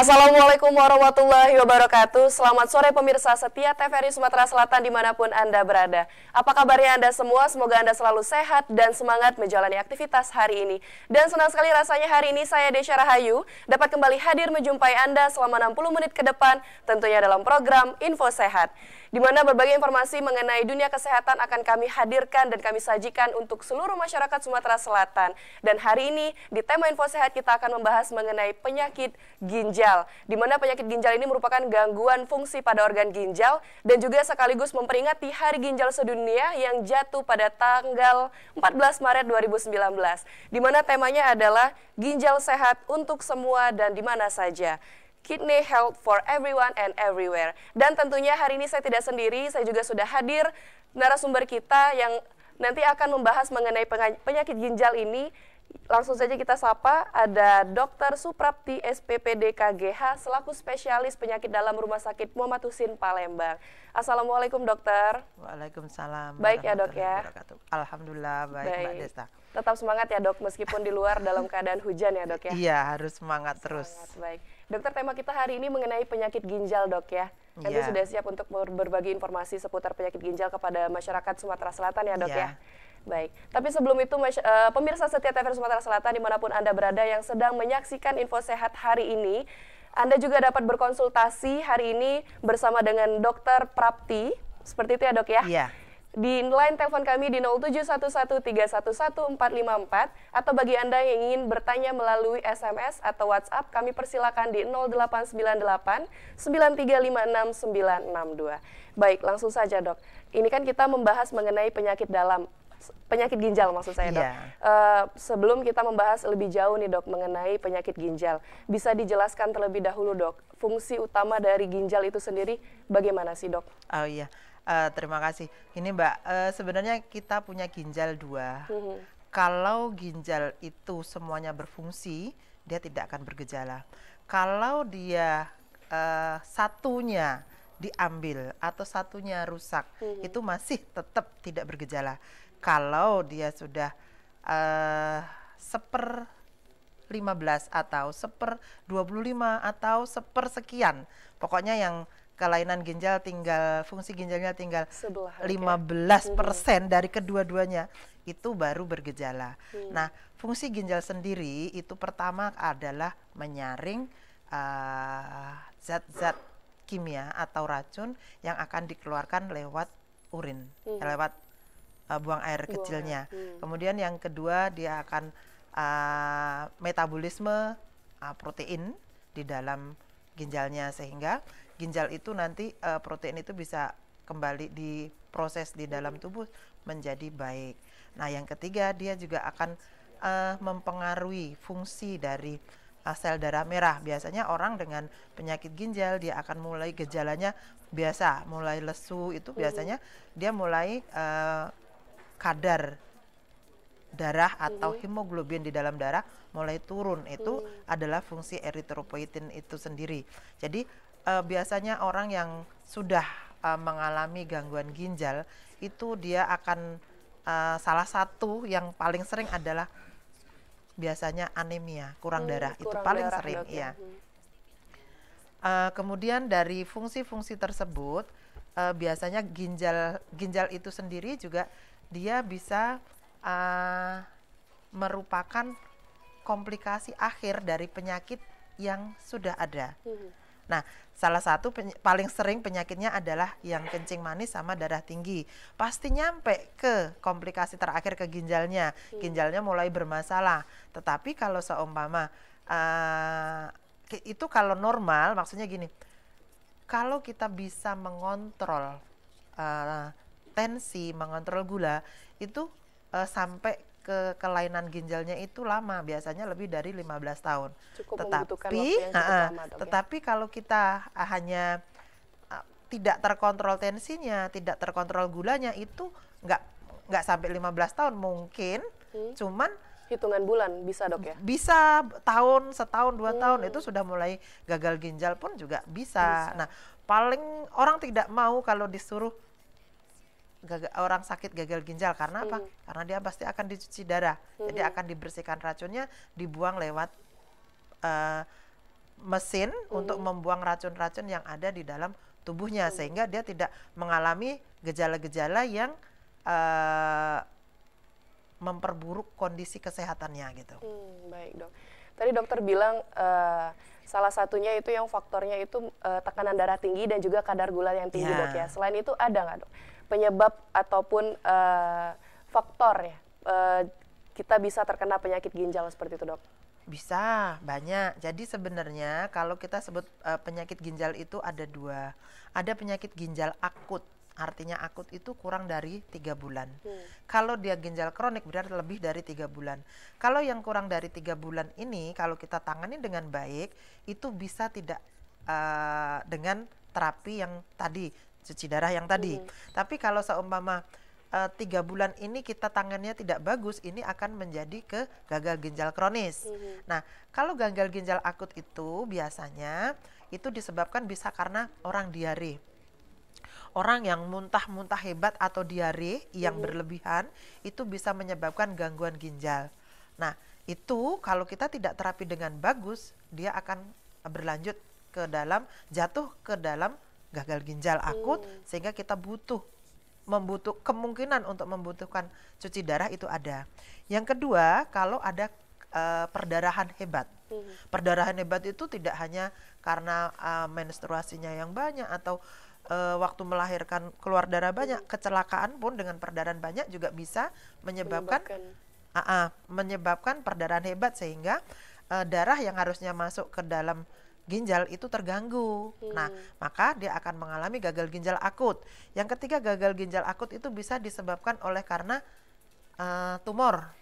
Assalamualaikum warahmatullahi wabarakatuh. Selamat sore pemirsa setia TVRI Sumatera Selatan dimanapun Anda berada. Apa kabarnya Anda semua? Semoga Anda selalu sehat dan semangat menjalani aktivitas hari ini. Dan senang sekali rasanya hari ini saya Desya Rahayu dapat kembali hadir menjumpai Anda selama 60 menit ke depan tentunya dalam program Info Sehat, di mana berbagai informasi mengenai dunia kesehatan akan kami hadirkan dan kami sajikan untuk seluruh masyarakat Sumatera Selatan. Dan hari ini di tema Info Sehat kita akan membahas mengenai penyakit ginjal, di mana penyakit ginjal ini merupakan gangguan fungsi pada organ ginjal dan juga sekaligus memperingati Hari Ginjal Sedunia yang jatuh pada tanggal 14 Maret 2019, di mana temanya adalah ginjal sehat untuk semua dan di mana saja. Kidney Health for Everyone and Everywhere. Dan tentunya hari ini saya tidak sendiri, saya juga sudah hadir narasumber kita yang nanti akan membahas mengenai penyakit ginjal ini. Langsung saja kita sapa, ada Dr. Suprapti SPPD KGH selaku spesialis penyakit dalam Rumah Sakit Muhammad Husin Palembang. Assalamualaikum dokter. Waalaikumsalam. Baik ya dok ya. Alhamdulillah baik Mbak Desta. Tetap semangat ya dok, meskipun di luar dalam keadaan hujan ya dok ya. Iya, harus semangat terus. Baik. Dokter, tema kita hari ini mengenai penyakit ginjal dok ya. Nanti sudah siap untuk berbagi informasi seputar penyakit ginjal kepada masyarakat Sumatera Selatan ya dok ya. Baik, tapi sebelum itu pemirsa setia TVRI Sumatera Selatan dimanapun Anda berada yang sedang menyaksikan Info Sehat hari ini, Anda juga dapat berkonsultasi hari ini bersama dengan Dr. Prapti, seperti itu ya dok ya? Iya. Di line telepon kami di 0711311454 atau bagi Anda yang ingin bertanya melalui SMS atau WhatsApp, kami persilakan di 0898 9356 962. Baik, langsung saja dok. Ini kan kita membahas mengenai penyakit ginjal maksud saya dok. Sebelum kita membahas lebih jauh nih dok mengenai penyakit ginjal, bisa dijelaskan terlebih dahulu dok, fungsi utama dari ginjal itu sendiri bagaimana sih dok? Oh iya, terima kasih. Ini Mbak, sebenarnya kita punya ginjal dua. Kalau ginjal itu semuanya berfungsi, dia tidak akan bergejala. Kalau dia satunya diambil atau satunya rusak, itu masih tetap tidak bergejala. Kalau dia sudah 1/15 atau 1/25 atau 1/sekian, pokoknya yang kelainan ginjal tinggal, fungsi ginjalnya tinggal 15% dari kedua-duanya, itu baru bergejala. Nah, fungsi ginjal sendiri itu pertama adalah menyaring zat-zat kimia atau racun yang akan dikeluarkan lewat urin, lewat buang air kecilnya. Kemudian yang kedua dia akan metabolisme protein di dalam ginjalnya, sehingga ginjal itu nanti protein itu bisa kembali diproses di dalam tubuh menjadi baik. Nah, yang ketiga dia juga akan mempengaruhi fungsi dari sel darah merah. Biasanya orang dengan penyakit ginjal dia akan mulai gejalanya biasa, mulai lesu, itu biasanya dia mulai kadar darah atau hemoglobin di dalam darah mulai turun. Itu adalah fungsi eritropoietin itu sendiri. Jadi biasanya orang yang sudah mengalami gangguan ginjal itu dia akan salah satu yang paling sering adalah biasanya anemia, kurang darah. Itu paling sering ya. Kemudian dari fungsi-fungsi tersebut biasanya ginjal itu sendiri juga dia bisa merupakan komplikasi akhir dari penyakit yang sudah ada. Nah, salah satu paling sering penyakitnya adalah yang kencing manis sama darah tinggi. Pasti nyampe ke komplikasi terakhir ke ginjalnya. Ginjalnya mulai bermasalah. Tetapi kalau seumpama itu kalau normal, maksudnya gini, kalau kita bisa mengontrol tensi, mengontrol gula, itu sampai ke kelainan ginjalnya itu lama, biasanya lebih dari 15 tahun. Tetapi kalau kita hanya tidak terkontrol tensinya, tidak terkontrol gulanya, itu nggak sampai 15 tahun, mungkin cuman hitungan bulan bisa dok ya? Bisa setahun, 2 tahun itu sudah mulai gagal ginjal pun juga bisa. Nah, paling orang tidak mau kalau disuruh orang sakit gagal ginjal, karena apa? Karena dia pasti akan dicuci darah, jadi akan dibersihkan racunnya, dibuang lewat mesin untuk membuang racun-racun yang ada di dalam tubuhnya, sehingga dia tidak mengalami gejala-gejala yang memperburuk kondisi kesehatannya gitu. Baik dok. Tadi dokter bilang salah satunya itu yang faktornya itu tekanan darah tinggi dan juga kadar gula yang tinggi dok ya. Selain itu ada nggak dok penyebab ataupun faktor ya kita bisa terkena penyakit ginjal seperti itu dok? Bisa, banyak. Jadi sebenarnya kalau kita sebut penyakit ginjal itu ada dua. Ada penyakit ginjal akut, artinya akut itu kurang dari 3 bulan. Kalau dia ginjal kronik berarti lebih dari 3 bulan. Kalau yang kurang dari 3 bulan ini, kalau kita tangani dengan baik, itu bisa tidak dengan terapi yang tadi, cuci darah yang tadi. Tapi kalau seumpama 3 bulan ini kita tangannya tidak bagus, ini akan menjadi ke gagal ginjal kronis. Nah, kalau gagal ginjal akut itu biasanya itu disebabkan bisa karena orang diare. Orang yang muntah-muntah hebat atau diare yang berlebihan itu bisa menyebabkan gangguan ginjal. Nah, itu kalau kita tidak terapi dengan bagus, dia akan berlanjut ke dalam, jatuh ke dalam gagal ginjal akut, sehingga kita kemungkinan untuk membutuhkan cuci darah itu ada. Yang kedua, kalau ada perdarahan hebat. Perdarahan hebat itu tidak hanya karena menstruasinya yang banyak atau waktu melahirkan keluar darah banyak, kecelakaan pun dengan perdarahan banyak juga bisa menyebabkan perdarahan hebat, sehingga darah yang harusnya masuk ke dalam ginjal itu terganggu. Nah, maka dia akan mengalami gagal ginjal akut. Yang ketiga, gagal ginjal akut itu bisa disebabkan oleh karena tumor.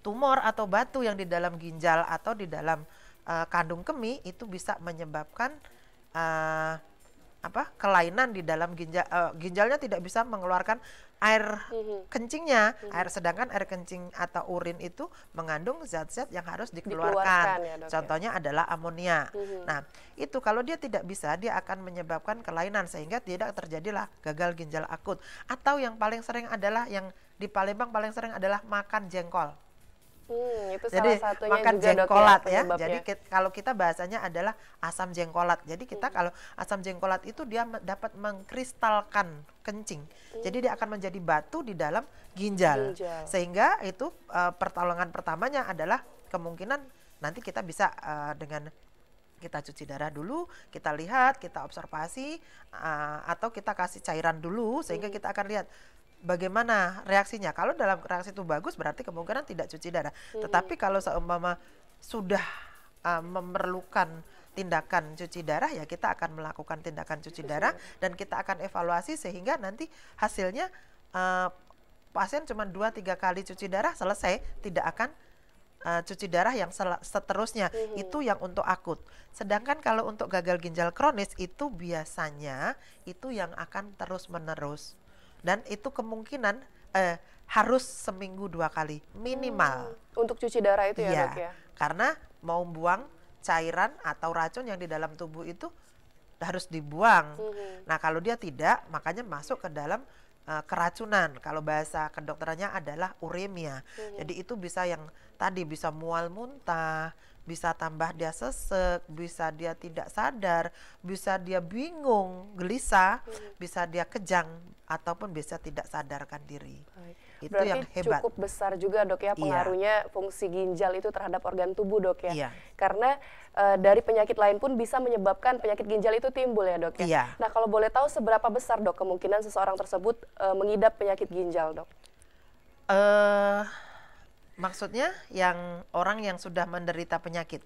Tumor atau batu yang di dalam ginjal atau di dalam kandung kemih itu bisa menyebabkan kelainan di dalam ginjal. Ginjalnya tidak bisa mengeluarkan air kencingnya, sedangkan air kencing atau urin itu mengandung zat-zat yang harus dikeluarkan. Ya, dok, contohnya adalah amonia. Nah, itu kalau dia tidak bisa, dia akan menyebabkan kelainan sehingga tidak terjadilah gagal ginjal akut. Atau yang paling sering adalah, yang di Palembang paling sering adalah makan jengkol. Itu jadi salah satunya makan juga, jengkolat dok, ya. Jadi kalau kita bahasanya adalah asam jengkolat. Jadi kita kalau asam jengkolat itu dia dapat mengkristalkan kencing. Jadi dia akan menjadi batu di dalam ginjal. Sehingga itu pertolongan pertamanya adalah kemungkinan nanti kita bisa dengan kita cuci darah dulu, kita lihat, kita observasi, atau kita kasih cairan dulu sehingga kita akan lihat bagaimana reaksinya. Kalau dalam reaksi itu bagus, berarti kemungkinan tidak cuci darah. Tetapi kalau seumpama sudah memerlukan tindakan cuci darah, ya kita akan melakukan tindakan cuci darah dan kita akan evaluasi sehingga nanti hasilnya pasien cuma 2-3 kali cuci darah selesai, tidak akan cuci darah yang seterusnya. Itu yang untuk akut. Sedangkan kalau untuk gagal ginjal kronis itu biasanya itu yang akan terus-menerus. Dan itu kemungkinan harus seminggu 2 kali minimal. Untuk cuci darah itu ya, dok ya? Karena mau buang cairan atau racun yang di dalam tubuh itu harus dibuang. Nah, kalau dia tidak, makanya masuk ke dalam keracunan. Kalau bahasa kedokterannya adalah uremia. Jadi itu bisa yang tadi bisa mual muntah, bisa tambah dia sesek, bisa dia tidak sadar, bisa dia bingung, gelisah, bisa dia kejang, ataupun bisa tidak sadarkan diri. Itu berarti yang hebat. Cukup besar juga, dok ya, pengaruhnya fungsi ginjal itu terhadap organ tubuh, dok ya. Karena dari penyakit lain pun bisa menyebabkan penyakit ginjal itu timbul ya, dok ya. Nah, kalau boleh tahu seberapa besar, dok, kemungkinan seseorang tersebut mengidap penyakit ginjal, dok? Maksudnya yang orang yang sudah menderita penyakit?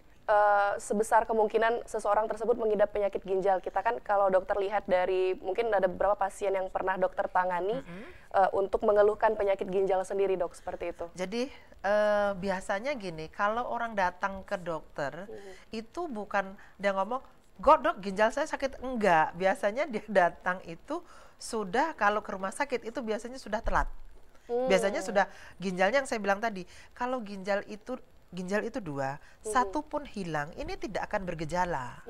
Sebesar kemungkinan seseorang tersebut mengidap penyakit ginjal. Kita kan kalau dokter lihat dari, mungkin ada beberapa pasien yang pernah dokter tangani untuk mengeluhkan penyakit ginjal sendiri, dok, seperti itu. Jadi biasanya gini, kalau orang datang ke dokter itu bukan dia ngomong, dok ginjal saya sakit, enggak. Biasanya dia datang itu sudah, kalau ke rumah sakit itu biasanya sudah telat. Biasanya sudah ginjalnya yang saya bilang tadi, kalau ginjal itu 2, satu pun hilang, ini tidak akan bergejala.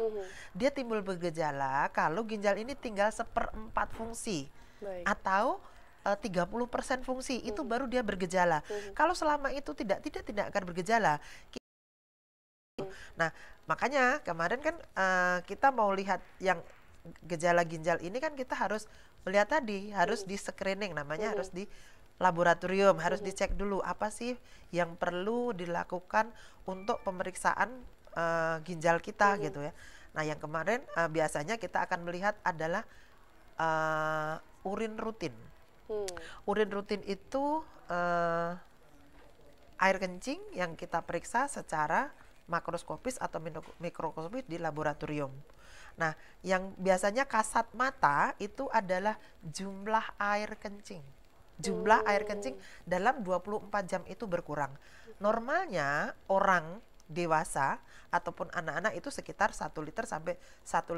Dia timbul bergejala kalau ginjal ini tinggal 1/4 fungsi. Atau 30% fungsi, itu baru dia bergejala. Kalau selama itu tidak akan bergejala. Nah, makanya kemarin kan kita mau lihat yang gejala ginjal ini kan kita harus melihat tadi, harus di screening, namanya harus di laboratorium, harus dicek dulu apa sih yang perlu dilakukan untuk pemeriksaan ginjal kita gitu ya. Nah, yang kemarin biasanya kita akan melihat adalah urin rutin. Urin rutin itu air kencing yang kita periksa secara makroskopis atau mikroskopis di laboratorium. Nah, yang biasanya kasat mata itu adalah jumlah air kencing. Jumlah air kencing dalam 24 jam itu berkurang. Normalnya orang dewasa ataupun anak-anak itu sekitar 1 liter sampai 1,5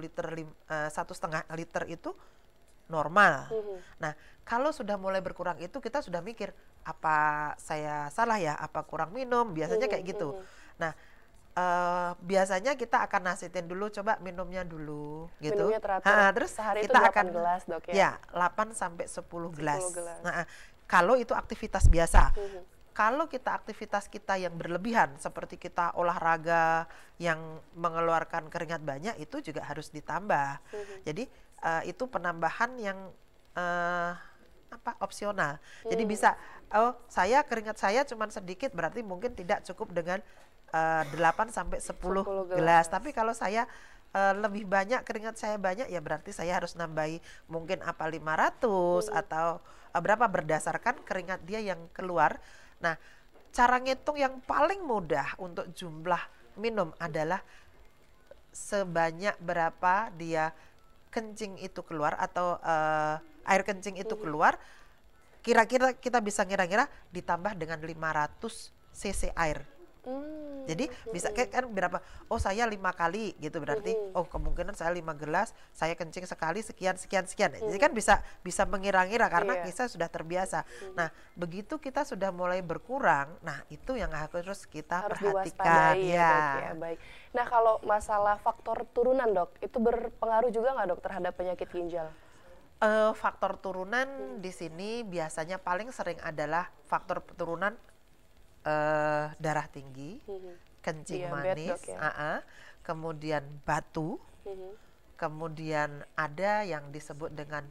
liter itu normal. Nah, kalau sudah mulai berkurang itu kita sudah mikir, apa saya salah ya, apa kurang minum, biasanya kayak gitu. Nah, biasanya kita akan nasihatin dulu, coba minumnya dulu gitu. Minumnya teratur. Terus sehari kita itu 8 akan gelas, Dok ya. Ya, 8 sampai 10 gelas. 10 gelas. Nah, kalau itu aktivitas biasa. Kalau kita aktivitas kita yang berlebihan seperti kita olahraga yang mengeluarkan keringat banyak, itu juga harus ditambah. Jadi itu penambahan yang opsional. Jadi bisa, oh saya keringat saya cuma sedikit, berarti mungkin tidak cukup dengan 8 sampai 10 gelas. Tapi kalau saya lebih banyak, keringat saya banyak, ya berarti saya harus nambahi mungkin 500 atau berapa berdasarkan keringat dia yang keluar. Nah, cara ngitung yang paling mudah untuk jumlah minum adalah sebanyak berapa dia kencing itu keluar atau air kencing itu keluar, kira-kira kita bisa ngira-ngira ditambah dengan 500 cc air. Jadi bisa kan berapa? Oh, saya 5 kali gitu, berarti oh kemungkinan saya 5 gelas, saya kencing sekali sekian. Jadi kan bisa mengira-ngira karena kita sudah terbiasa. Nah, begitu kita sudah mulai berkurang, nah itu yang harus kita perhatikan ya. Dok, ya. Baik. Nah, kalau masalah faktor turunan, Dok, itu berpengaruh juga nggak, Dok, terhadap penyakit ginjal? Faktor turunan di sini biasanya paling sering adalah faktor turunan darah tinggi, kencing manis, Dok, ya. Kemudian batu, kemudian ada yang disebut dengan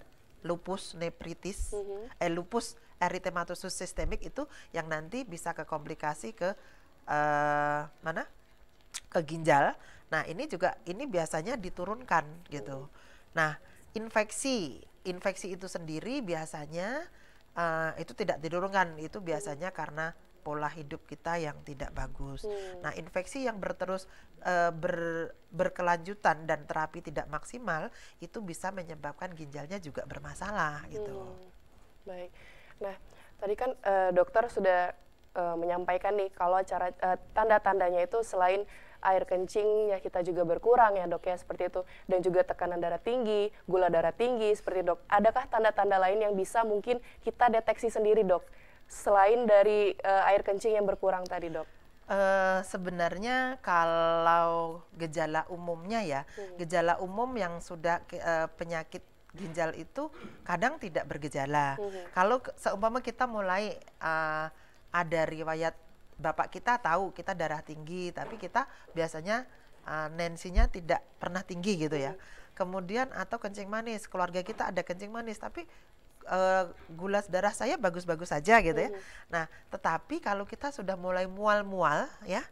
lupus nephritis, lupus erythematosus sistemik, itu yang nanti bisa ke komplikasi ke ke ginjal. Nah, ini biasanya diturunkan gitu. Nah, infeksi itu sendiri biasanya itu tidak diturunkan, itu biasanya karena pola hidup kita yang tidak bagus. Nah, infeksi yang berkelanjutan dan terapi tidak maksimal itu bisa menyebabkan ginjalnya juga bermasalah gitu. Baik. Nah, tadi kan dokter sudah menyampaikan nih kalau tanda-tandanya itu selain air kencingnya kita juga berkurang ya, Dok ya, seperti itu, dan juga tekanan darah tinggi, gula darah tinggi seperti, Dok. Adakah tanda-tanda lain yang bisa mungkin kita deteksi sendiri, Dok, selain dari air kencing yang berkurang tadi, Dok? Sebenarnya kalau gejala umumnya ya, gejala umum yang sudah penyakit ginjal itu kadang tidak bergejala. Kalau seumpama kita mulai ada riwayat bapak kita tahu kita darah tinggi, tapi kita biasanya nensinya tidak pernah tinggi gitu ya. Kemudian atau kencing manis, keluarga kita ada kencing manis, tapi gula darah saya bagus-bagus saja gitu ya. Nah, tetapi kalau kita sudah mulai mual-mual ya,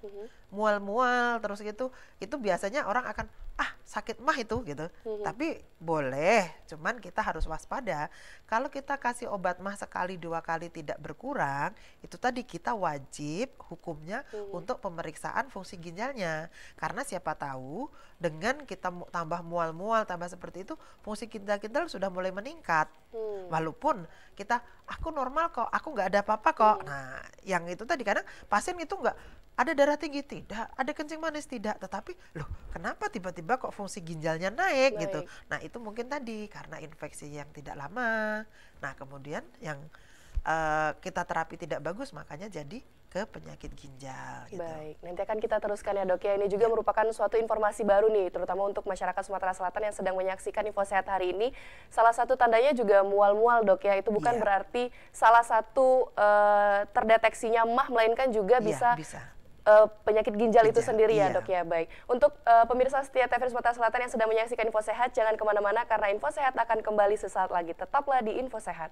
mual-mual terus gitu, itu biasanya orang akan sakit mah itu gitu. Tapi boleh, cuman kita harus waspada. Kalau kita kasih obat mah sekali 2 kali tidak berkurang, itu tadi kita wajib hukumnya untuk pemeriksaan fungsi ginjalnya. Karena siapa tahu dengan kita tambah mual-mual, tambah seperti itu, fungsi ginjal kita sudah mulai meningkat. Walaupun kita, aku normal kok, aku nggak ada apa-apa kok. Nah, yang itu tadi kadang pasien itu nggak ada darah tinggi, tidak, ada kencing manis, tidak, tetapi loh kenapa tiba-tiba kok fungsi ginjalnya naik gitu. Nah, itu mungkin tadi karena infeksi yang tidak lama. Nah, kemudian yang kita terapi tidak bagus, makanya jadi ke penyakit ginjal gitu. Baik, nanti akan kita teruskan ya, Dok ya. Ini juga merupakan suatu informasi baru nih, terutama untuk masyarakat Sumatera Selatan yang sedang menyaksikan Info Sehat hari ini. Salah satu tandanya juga mual-mual, Dok ya. Itu bukan berarti salah satu terdeteksinya mah, melainkan juga bisa penyakit ginjal itu sendiri ya iya. dok ya. Baik, untuk pemirsa setia TVRI Sumatera Selatan yang sedang menyaksikan Info Sehat, jangan kemana-mana karena Info Sehat akan kembali sesaat lagi. Tetaplah di Info Sehat.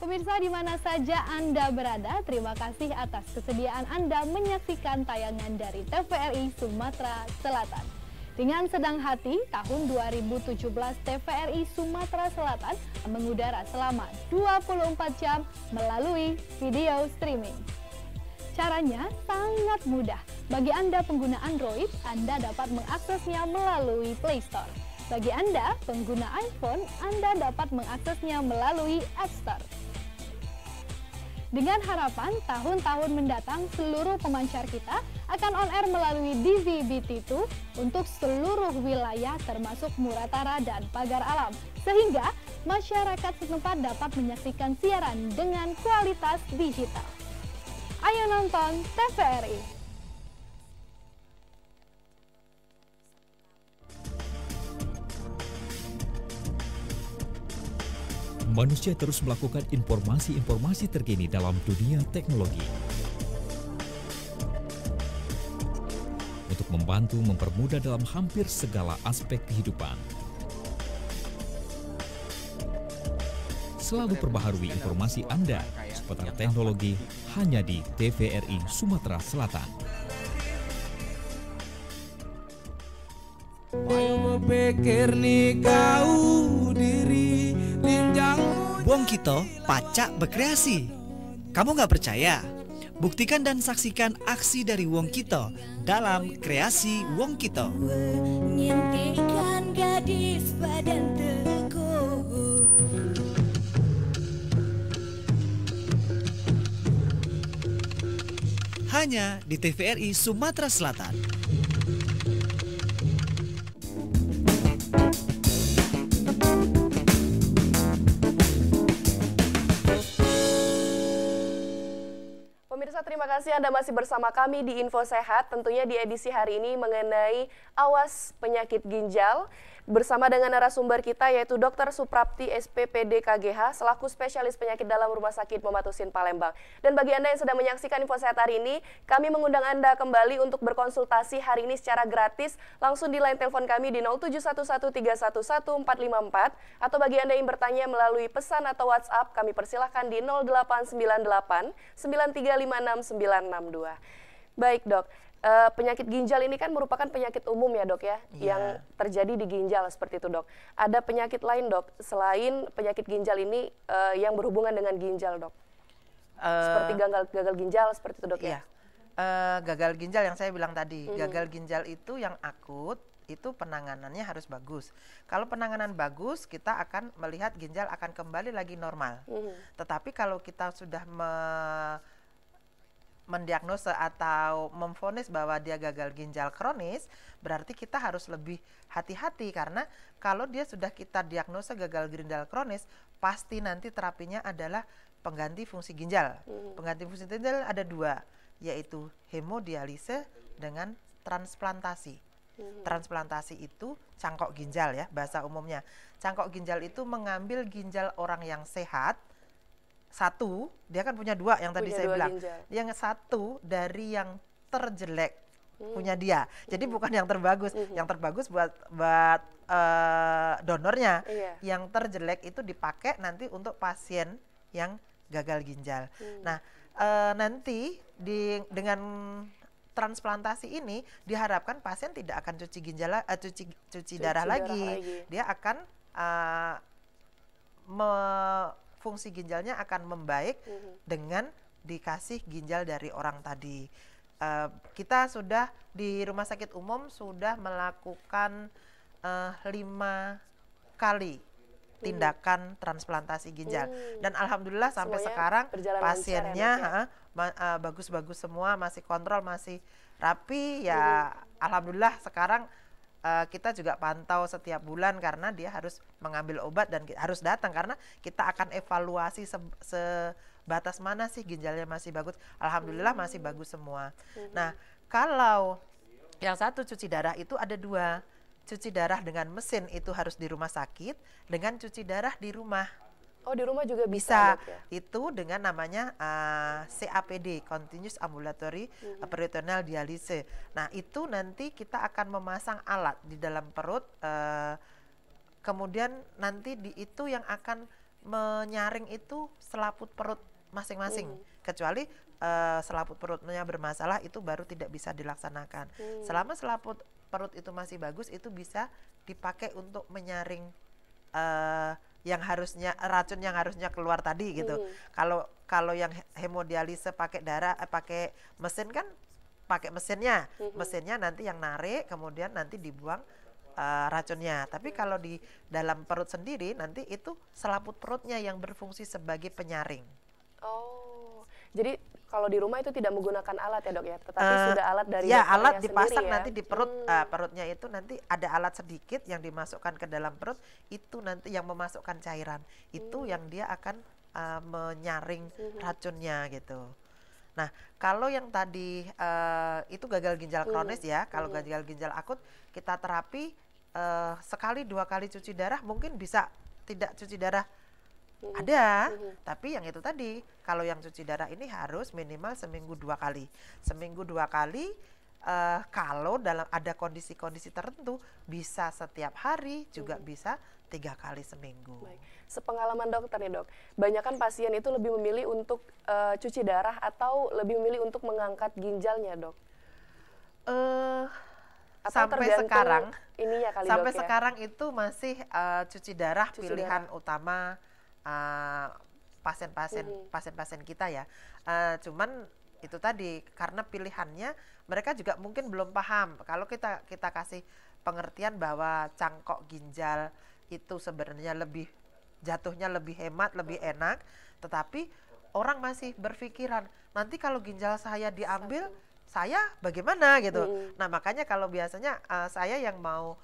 Pemirsa di mana saja Anda berada, terima kasih atas kesediaan Anda menyaksikan tayangan dari TVRI Sumatera Selatan. Dengan senang hati, tahun 2017 TVRI Sumatera Selatan mengudara selama 24 jam melalui video streaming. Caranya sangat mudah. Bagi Anda pengguna Android, Anda dapat mengaksesnya melalui Play Store. Bagi Anda pengguna iPhone, Anda dapat mengaksesnya melalui App Store. Dengan harapan tahun-tahun mendatang seluruh pemancar kita akan on air melalui DVB-T2 untuk seluruh wilayah termasuk Muratara dan Pagar Alam. Sehingga masyarakat setempat dapat menyaksikan siaran dengan kualitas digital. Ayo nonton TVRI. Manusia terus melakukan informasi-informasi terkini dalam dunia teknologi. Untuk membantu mempermudah dalam hampir segala aspek kehidupan. Selalu perbaharui informasi Anda seputar teknologi hanya di TVRI Sumatera Selatan. Wong Kito pacak berkreasi. Kamu nggak percaya? Buktikan dan saksikan aksi dari Wong Kito dalam kreasi Wong Kito. Nyentikan gadis badan teguh. Hanya di TVRI Sumatera Selatan. Pemirsa, terima kasih Anda masih bersama kami di Info Sehat. Tentunya di edisi hari ini mengenai awas penyakit ginjal bersama dengan narasumber kita yaitu Dr. Suprapti SPPD KGH selaku spesialis penyakit dalam Rumah Sakit Muhammad Palembang. Dan bagi Anda yang sedang menyaksikan Info Sehat hari ini, kami mengundang Anda kembali untuk berkonsultasi hari ini secara gratis langsung di line telepon kami di 07113114454 atau bagi Anda yang bertanya melalui pesan atau WhatsApp, kami persilahkan di 0898 9356 962. Baik dok, penyakit ginjal ini kan merupakan penyakit umum ya dok ya, yang terjadi di ginjal seperti itu dok. Ada penyakit lain dok, selain penyakit ginjal ini yang berhubungan dengan ginjal dok? Seperti gagal ginjal seperti itu dok ya? Gagal ginjal yang saya bilang tadi, gagal ginjal itu yang akut, itu penanganannya harus bagus. Kalau penanganan bagus, kita akan melihat ginjal akan kembali lagi normal. Tetapi kalau kita sudah mendiagnosa atau memvonis bahwa dia gagal ginjal kronis, berarti kita harus lebih hati-hati karena kalau dia sudah kita diagnosa gagal ginjal kronis, pasti nanti terapinya adalah pengganti fungsi ginjal. Pengganti fungsi ginjal ada dua, yaitu hemodialise dengan transplantasi. Transplantasi itu cangkok ginjal ya, bahasa umumnya. Cangkok ginjal itu mengambil ginjal orang yang sehat, satu, dia kan punya dua yang tadi saya bilang. Ginjal. Yang satu dari yang terjelek punya dia. Jadi bukan yang terbagus. Yang terbagus buat donornya. Yang terjelek itu dipakai nanti untuk pasien yang gagal ginjal. Nah, nanti dengan transplantasi ini diharapkan pasien tidak akan cuci ginjal, cuci darah lagi. Dia akan fungsi ginjalnya akan membaik dengan dikasih ginjal dari orang tadi. Kita sudah di Rumah Sakit Umum sudah melakukan 5 kali tindakan transplantasi ginjal dan alhamdulillah sampai semuanya sekarang pasiennya bagus-bagus semua, masih kontrol, masih rapi ya. Alhamdulillah sekarang kita juga pantau setiap bulan karena dia harus mengambil obat dan harus datang karena kita akan evaluasi batas mana sih ginjalnya masih bagus. Alhamdulillah masih bagus semua. Nah, kalau yang satu cuci darah itu ada dua. Cuci darah dengan mesin itu harus di rumah sakit, dengan cuci darah di rumah. Oh, di rumah juga Bisa. Dok, ya? Itu dengan namanya CAPD, Continuous Ambulatory Peritoneal Dialysis. Nah, itu nanti kita akan memasang alat di dalam perut, kemudian nanti itu yang akan menyaring itu selaput perut masing-masing. Kecuali selaput perutnya bermasalah, itu baru tidak bisa dilaksanakan. Selama selaput perut itu masih bagus, itu bisa dipakai untuk menyaring yang harusnya racun yang harusnya keluar tadi gitu. Kalau yang hemodialisa pakai darah, pakai mesin kan pakai mesinnya, mesinnya nanti yang narik, kemudian nanti dibuang racunnya. Tapi kalau di dalam perut sendiri nanti itu selaput perutnya yang berfungsi sebagai penyaring. Oh, jadi kalau di rumah itu tidak menggunakan alat ya, Dok ya, tetapi sudah alat dari ya, dokternya alat dipasang sendiri, ya? nanti di perut, perutnya itu nanti ada alat sedikit yang dimasukkan ke dalam perut, itu nanti yang memasukkan cairan, itu yang dia akan menyaring racunnya gitu. Nah, kalau yang tadi itu gagal ginjal kronis ya, kalau gagal ginjal akut kita terapi sekali 2 kali cuci darah, mungkin bisa tidak cuci darah. Ada, tapi yang itu tadi, kalau yang cuci darah ini harus minimal seminggu 2 kali. Seminggu 2 kali, kalau dalam ada kondisi-kondisi tertentu bisa setiap hari, juga bisa 3 kali seminggu. Baik. Sepengalaman dokter nih, Dok, banyakan pasien itu lebih memilih untuk cuci darah atau lebih memilih untuk mengangkat ginjalnya, Dok? Sampai sekarang, ininya kali, sampai Dok, ya? sekarang itu masih cuci darah Cuci pilihan utama pasien-pasien kita ya. Cuman itu tadi, karena pilihannya mereka juga mungkin belum paham. Kalau kita kasih pengertian bahwa cangkok ginjal itu sebenarnya jatuhnya lebih hemat, lebih enak, tetapi orang masih berpikiran nanti kalau ginjal saya diambil, saya bagaimana gitu. Nah, makanya kalau biasanya saya yang mau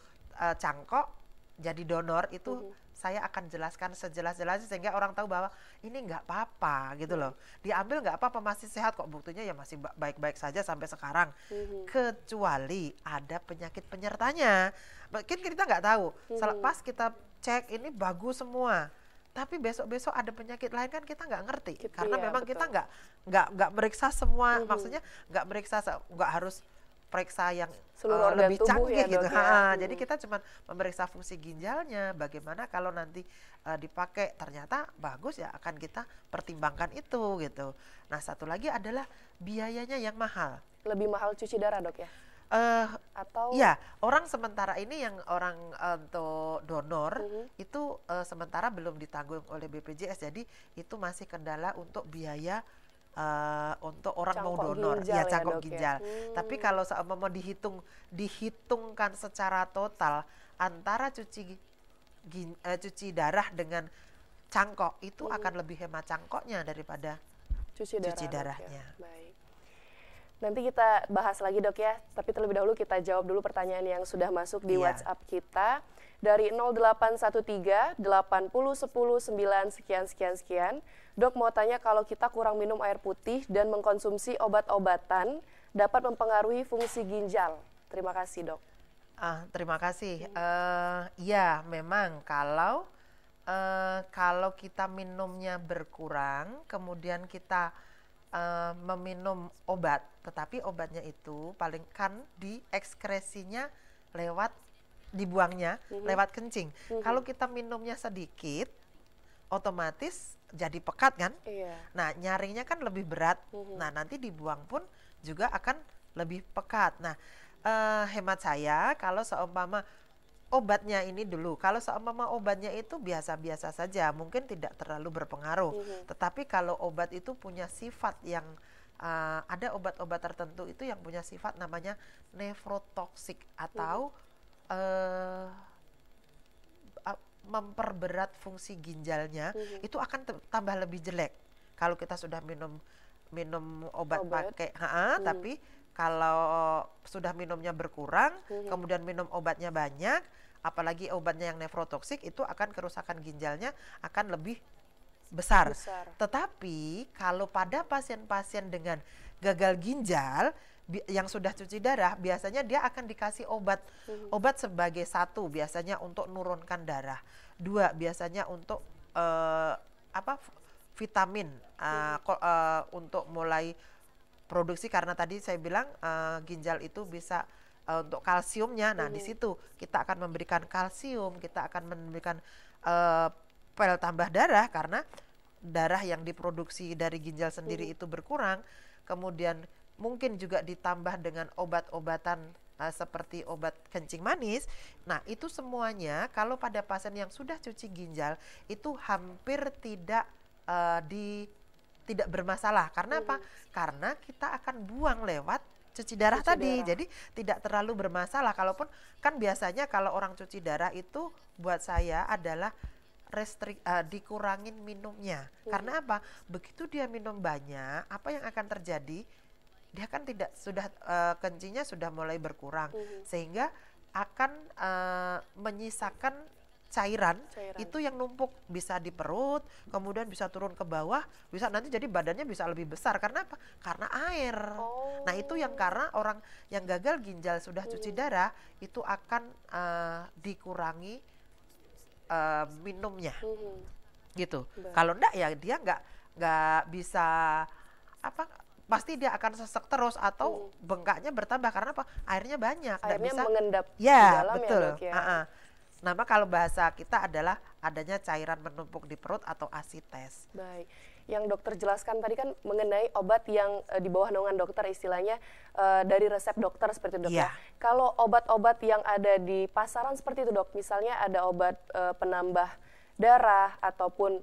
cangkok jadi donor itu saya akan jelaskan sejelas-jelasnya sehingga orang tahu bahwa ini nggak apa-apa gitu loh. Diambil nggak apa-apa, masih sehat kok, buktinya ya masih baik-baik saja sampai sekarang. Kecuali ada penyakit penyertanya. Mungkin kita nggak tahu. Pas kita cek ini bagus semua, tapi besok-besok ada penyakit lain kan kita nggak ngerti. Karena memang betul. kita nggak meriksa semua, maksudnya nggak meriksa, nggak harus periksa yang Seluruh organ lebih tubuh canggih ya, gitu. Dok, ya? Jadi kita cuma memeriksa fungsi ginjalnya, bagaimana kalau nanti dipakai ternyata bagus, ya akan kita pertimbangkan itu gitu. Nah, satu lagi adalah biayanya yang mahal. Lebih mahal cuci darah, Dok, ya? Atau ya, orang sementara ini yang orang untuk donor itu sementara belum ditanggung oleh BPJS, jadi itu masih kendala untuk biaya untuk orang mau Cangkok donor, ginjal ya ya, cangkok Dok, ya? ginjal. Tapi kalau mau dihitungkan secara total antara cuci darah dengan cangkok, itu akan lebih hemat cangkoknya daripada cuci Dok, ya? darahnya. Baik. Nanti kita bahas lagi, Dok, ya. Tapi terlebih dahulu kita jawab dulu pertanyaan yang sudah masuk di WhatsApp kita dari 0813 80 10 9 sekian. Dok, mau tanya, kalau kita kurang minum air putih dan mengkonsumsi obat-obatan dapat mempengaruhi fungsi ginjal. Terima kasih, Dok. Terima kasih. Ya, memang kalau kita minumnya berkurang, kemudian kita meminum obat, tetapi obatnya itu paling kan diekskresinya dibuangnya lewat kencing. Kalau kita minumnya sedikit, otomatis jadi pekat kan? Iya. Nah, nyaringnya kan lebih berat. Nah, nanti dibuang pun juga akan lebih pekat. Nah, hemat saya kalau seumpama obatnya ini dulu, kalau seumpama obatnya itu biasa-biasa saja, mungkin tidak terlalu berpengaruh. Tetapi kalau obat itu punya sifat yang ada obat-obat tertentu itu yang punya sifat namanya nefrotoksik atau memperberat fungsi ginjalnya, itu akan tambah lebih jelek. Kalau kita sudah minum obat pakai, tapi kalau sudah minumnya berkurang, kemudian minum obatnya banyak, apalagi obatnya yang nefrotoksik, itu akan kerusakan ginjalnya akan lebih besar. Besar. Tetapi kalau pada pasien-pasien dengan gagal ginjal yang sudah cuci darah, biasanya dia akan dikasih obat. Obat sebagai satu biasanya untuk nurunkan darah. Dua biasanya untuk vitamin untuk mulai produksi, karena tadi saya bilang ginjal itu bisa untuk kalsiumnya. Nah, di situ kita akan memberikan kalsium, kita akan memberikan pel tambah darah karena darah yang diproduksi dari ginjal sendiri itu berkurang. Kemudian mungkin juga ditambah dengan obat-obatan seperti obat kencing manis. Nah, itu semuanya kalau pada pasien yang sudah cuci ginjal itu hampir tidak bermasalah. Karena apa? Karena kita akan buang lewat cuci darah tadi. Jadi tidak terlalu bermasalah. Kalaupun kan biasanya kalau orang cuci darah itu buat saya adalah dikurangin minumnya. Karena apa? Begitu dia minum banyak, apa yang akan terjadi? Dia kan kencingnya sudah mulai berkurang, sehingga akan menyisakan cairan itu yang numpuk, bisa di perut, kemudian bisa turun ke bawah, bisa nanti jadi badannya bisa lebih besar. Karena apa? Karena air. Nah, itu yang karena orang yang gagal ginjal sudah cuci darah itu akan dikurangi minumnya, gitu. Kalau enggak ya dia nggak bisa pasti dia akan sesek terus atau bengkaknya bertambah. Karena apa? Airnya banyak. Airnya bisa mengendap di ya, dalam betul. ya, Dok, ya. Nama kalau bahasa kita adalah adanya cairan menumpuk di perut atau asites. Baik. Yang dokter jelaskan tadi kan mengenai obat yang di bawah naungan dokter, istilahnya dari resep dokter seperti itu, Dok. Iya. Kalau obat-obat yang ada di pasaran seperti itu, Dok, misalnya ada obat penambah darah ataupun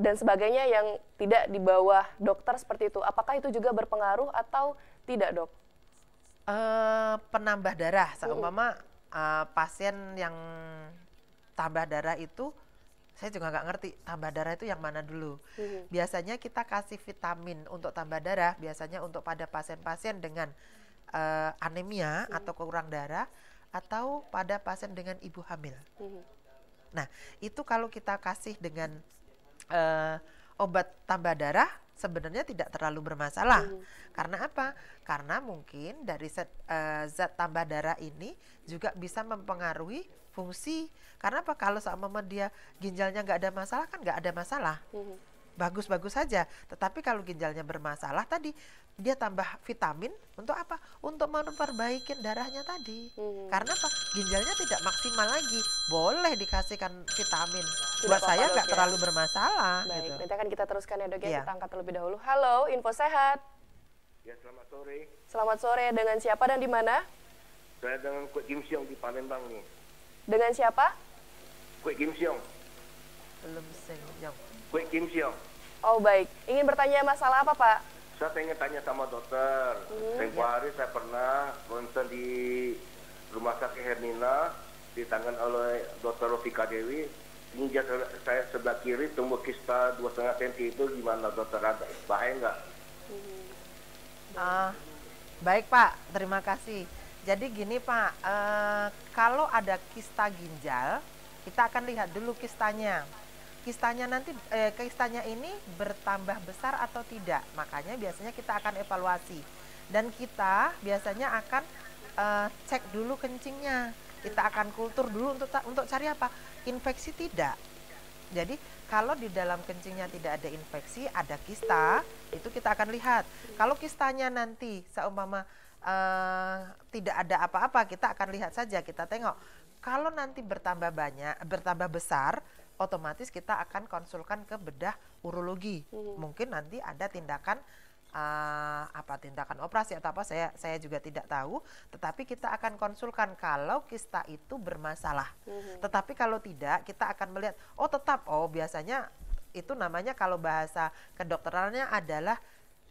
dan sebagainya yang tidak di bawah dokter seperti itu, apakah itu juga berpengaruh atau tidak, Dok? Penambah darah, seumpama pasien yang tambah darah itu, saya juga nggak ngerti tambah darah itu yang mana dulu. Biasanya kita kasih vitamin untuk tambah darah, biasanya untuk pada pasien-pasien dengan anemia atau kurang darah, atau pada pasien dengan ibu hamil. Nah, itu kalau kita kasih dengan obat tambah darah sebenarnya tidak terlalu bermasalah. Karena apa? Karena mungkin dari zat tambah darah ini juga bisa mempengaruhi fungsi. Karena apa? Kalau sama dia ginjalnya nggak ada masalah, kan nggak ada masalah. Bagus-bagus saja. Tetapi kalau ginjalnya bermasalah tadi, dia tambah vitamin untuk apa? Untuk memperbaiki darahnya tadi. Karena apa? Ginjalnya tidak maksimal lagi. Boleh dikasihkan vitamin. Buat saya nggak terlalu bermasalah. Baik, Gitu. nanti akan kita teruskan ya, Dok, ya. Iya. Kita angkat terlebih dahulu. Halo, Info Sehat. Ya, selamat sore. Selamat sore, dengan siapa dan di mana? Saya dengan Kuek Kim Siong di Palembang nih. Dengan siapa? Kuek Kim Siong. Belum senyum. Kuek Kim Siong. Oh, baik. Ingin bertanya masalah apa, Pak? Saya pengen tanya sama dokter. Tempoh hari saya pernah nonton di Rumah Sakit Hermina, ditangani oleh Dr. Rofika Dewi. Ginjal saya sebelah kiri tumbuh kista 2,5 cm itu gimana, dokter? Ada bahaya nggak? Baik, Pak, terima kasih. Jadi gini, Pak, kalau ada kista ginjal, kita akan lihat dulu kistanya. Kistanya ini bertambah besar atau tidak. Makanya biasanya kita akan evaluasi. Dan kita biasanya akan cek dulu kencingnya. Kita akan kultur dulu untuk cari apa? Infeksi tidak. Jadi kalau di dalam kencingnya tidak ada infeksi, ada kista, itu kita akan lihat. Kalau kistanya nanti seumpama tidak ada apa-apa, kita akan lihat saja, kita tengok. Kalau nanti bertambah besar, otomatis kita akan konsulkan ke bedah urologi. Mungkin nanti ada tindakan tindakan operasi atau apa, saya juga tidak tahu, tetapi kita akan konsulkan kalau kista itu bermasalah. Tetapi kalau tidak, kita akan melihat biasanya itu namanya kalau bahasa kedokterannya adalah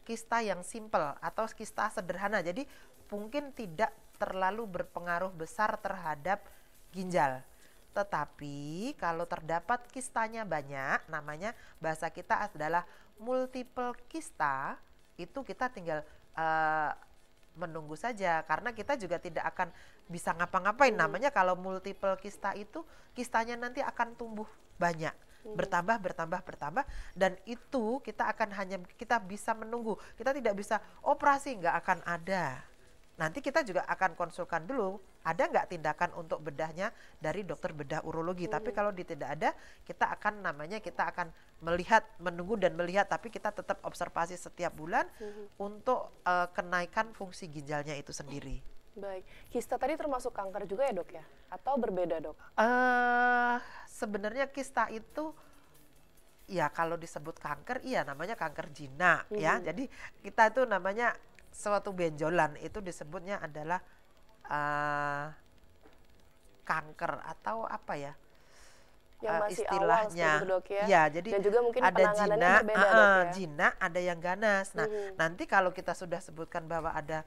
kista yang simple atau kista sederhana. Jadi mungkin tidak terlalu berpengaruh besar terhadap ginjal. Tetapi kalau terdapat kistanya banyak, namanya bahasa kita adalah multiple kista, itu kita tinggal menunggu saja, karena kita juga tidak akan bisa ngapa-ngapain. Namanya kalau multiple kista itu kistanya nanti akan tumbuh banyak. bertambah dan itu kita bisa menunggu, kita tidak bisa operasi, nggak akan ada. Nanti kita juga akan konsulkan dulu, ada nggak tindakan untuk bedahnya dari dokter bedah urologi. Tapi kalau tidak ada, kita akan melihat, menunggu dan melihat, tapi kita tetap observasi setiap bulan untuk kenaikan fungsi ginjalnya itu sendiri. Baik, kista tadi termasuk kanker juga ya dok ya? Atau berbeda dok? Sebenarnya kista itu, ya kalau disebut kanker, iya namanya kanker jinak ya. Jadi kita itu namanya suatu benjolan, itu disebutnya adalah kanker atau apa ya? Yang masih istilahnya awal dok ya? Ya, jadi dan juga mungkin ada jinak, berbeda, dok, ya? jinak, ada yang ganas. Nah, nanti kalau kita sudah sebutkan bahwa ada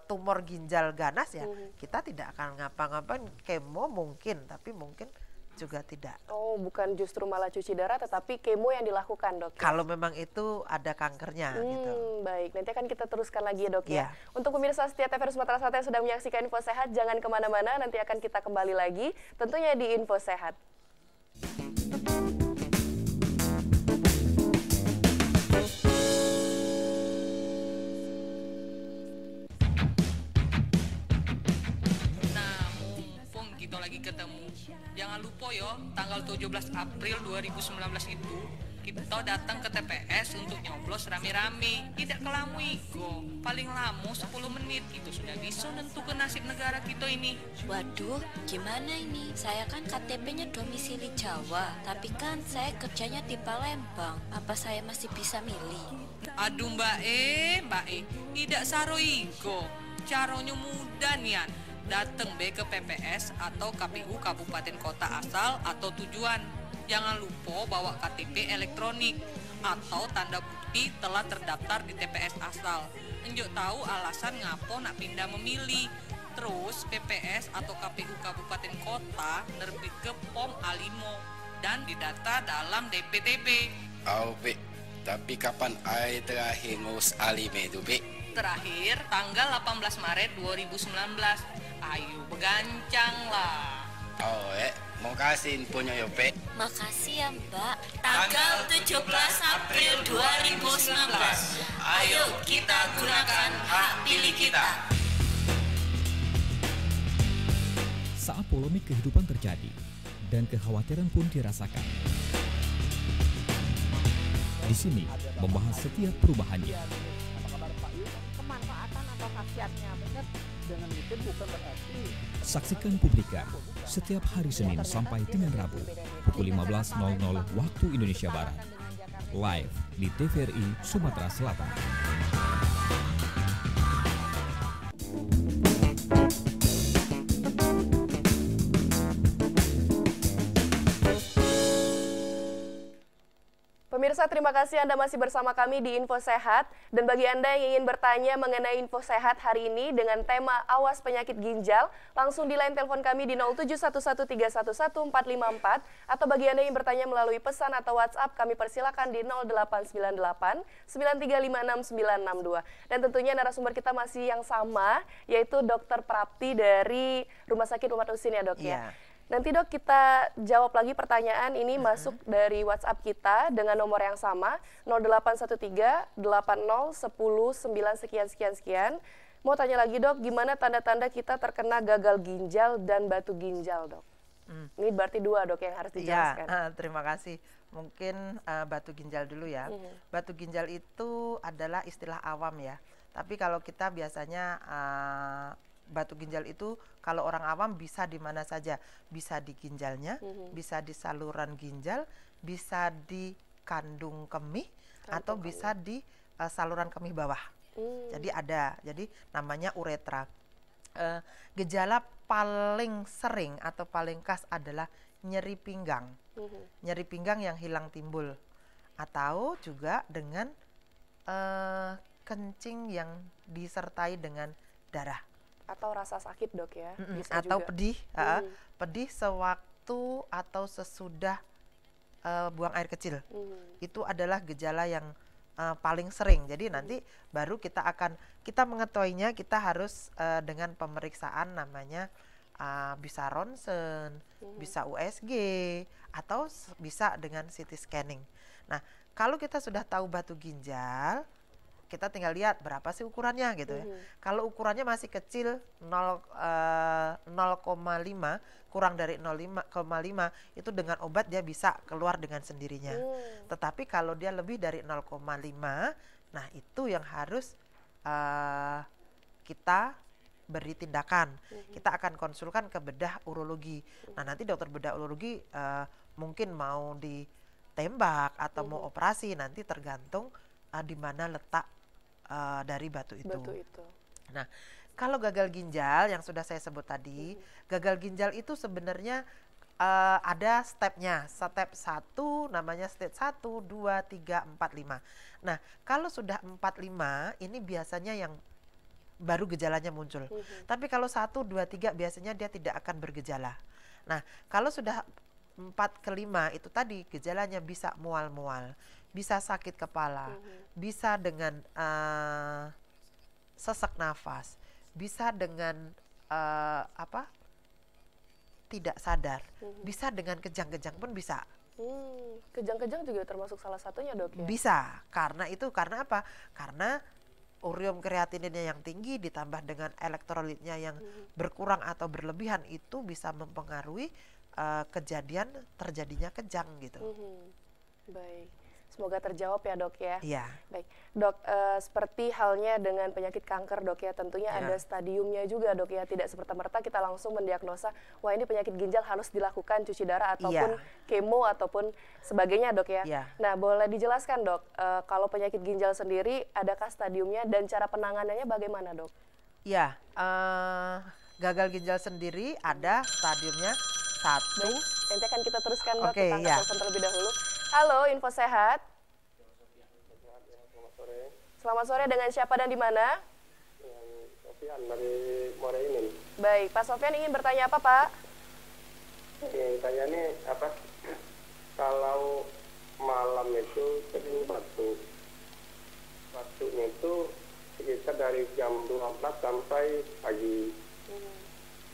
tumor ginjal ganas ya, kita tidak akan ngapa-ngapain, kemo mungkin, tapi mungkin juga tidak. Oh, bukan justru malah cuci darah, tetapi kemo yang dilakukan dok ya? Kalau memang itu ada kankernya gitu. Baik, nanti akan kita teruskan lagi ya dok ya. Ya. Untuk pemirsa setia TVRI Sumatera Selatan yang sedang menyaksikan Info Sehat, jangan kemana-mana, nanti akan kita kembali lagi tentunya di Info Sehat. Ketemu. Jangan lupa yo, tanggal 17 April 2019 itu kita datang ke TPS untuk nyoblos rame-rame. Tidak kelamui go. Paling lama 10 menit itu sudah bisa nentukan nasib negara kita ini. Waduh, gimana ini? Saya kan KTP-nya domisili Jawa, tapi kan saya kerjanya di Palembang. Apa saya masih bisa milih? Aduh Mbak E, tidak saroi go. Caranya mudah nian. Datang ke PPS atau KPU Kabupaten Kota asal atau tujuan. Jangan lupa bawa KTP elektronik atau tanda bukti telah terdaftar di TPS asal. Enjuk tahu alasan ngapo nak pindah memilih. Terus PPS atau KPU Kabupaten Kota nerbit ke POM A5 dan didata dalam DPTB. Oh, Be. Tapi kapan ai terakhir ngurus A5 itu, Be? Terakhir tanggal 18 Maret 2019. Ayo begancang lah. Oh, mau kasih infonya ya, Pe. Makasih ya Mbak. Tanggal 17 April 2019. Ayo kita gunakan hak pilih kita. Saat polemik kehidupan terjadi dan kekhawatiran pun dirasakan. Di sini membahas setiap perubahannya. Kemanfaatan atau khasiatnya benar. Dengan itu bukan berarti. Saksikan Publika setiap hari Senin sampai dengan Rabu pukul 15.00 waktu Indonesia Barat. Live di TVRI Sumatera Selatan. Pemirsa, terima kasih Anda masih bersama kami di Info Sehat. Dan bagi Anda yang ingin bertanya mengenai Info Sehat hari ini dengan tema Awas Penyakit Ginjal, langsung di line telepon kami di 07113114454. Atau bagi Anda yang bertanya melalui pesan atau WhatsApp, kami persilakan di 0898 9356 962. Dan tentunya narasumber kita masih yang sama, yaitu Dr. Prapti dari Rumah Sakit Umat Husin ya dok ya. Nanti dok kita jawab lagi pertanyaan ini masuk dari WhatsApp kita dengan nomor yang sama 0813 80 10 9 sekian. Mau tanya lagi dok, gimana tanda-tanda kita terkena gagal ginjal dan batu ginjal dok? Ini berarti dua dok yang harus dijelaskan. Ya, terima kasih. Mungkin batu ginjal dulu ya. Batu ginjal itu adalah istilah awam ya. Tapi kalau kita biasanya batu ginjal itu kalau orang awam bisa di mana saja, bisa di ginjalnya, bisa di saluran ginjal, bisa di kandung kemih, atau bisa di saluran kemih bawah. Jadi ada, jadi namanya uretra. Gejala paling sering atau paling khas adalah nyeri pinggang, nyeri pinggang yang hilang timbul, atau juga dengan kencing yang disertai dengan darah. Atau rasa sakit dok ya, bisa atau juga. pedih, pedih sewaktu atau sesudah buang air kecil. Itu adalah gejala yang paling sering. Jadi nanti baru kita mengetahuinya, kita harus dengan pemeriksaan namanya bisa ronsen, bisa USG, atau bisa dengan CT scanning. Nah, kalau kita sudah tahu batu ginjal, kita tinggal lihat berapa sih ukurannya gitu ya. Kalau ukurannya masih kecil 0,5 kurang dari 0,5 itu dengan obat dia bisa keluar dengan sendirinya. Tetapi kalau dia lebih dari 0,5, nah itu yang harus kita beri tindakan. Kita akan konsulkan ke bedah urologi. Nah, nanti dokter bedah urologi mungkin mau ditembak atau mau operasi, nanti tergantung di mana letak dari batu itu. Nah, kalau gagal ginjal yang sudah saya sebut tadi, gagal ginjal itu sebenarnya ada stepnya. Step 1 namanya stage 1, 2, 3, 4, 5. Nah, kalau sudah 4, 5 ini biasanya yang baru gejalanya muncul. Tapi kalau 1, 2, 3 biasanya dia tidak akan bergejala. Nah, kalau sudah 4 ke 5 itu tadi gejalanya bisa mual-mual, bisa sakit kepala, bisa dengan sesak nafas, bisa dengan tidak sadar, bisa dengan kejang-kejang pun bisa. Kejang-kejang juga termasuk salah satunya, Dok ya? Bisa, karena apa? Karena urium kreatininnya yang tinggi ditambah dengan elektrolitnya yang berkurang atau berlebihan itu bisa mempengaruhi terjadinya kejang gitu. Baik. Semoga terjawab ya, Dok ya. Iya. Baik, Dok, seperti halnya dengan penyakit kanker, Dok ya, tentunya ada stadiumnya juga, Dok ya. Tidak semerta-merta kita langsung mendiagnosa, wah ini penyakit ginjal harus dilakukan cuci darah ataupun kemo ataupun sebagainya, Dok ya. Nah, boleh dijelaskan, Dok, kalau penyakit ginjal sendiri adakah stadiumnya dan cara penanganannya bagaimana, Dok? Iya, gagal ginjal sendiri ada stadiumnya 1. Baik, nanti akan kita teruskan, Dok, kita angkat telepon terlebih dahulu. Halo, Info Sehat. Selamat sore, dengan siapa dan di mana? Sofian dari Muara Enim. Baik, Pak Sofian ingin bertanya apa, Pak? Tanya nih apa? Kalau malam itu sering batuknya itu sekitar dari jam 12 sampai pagi.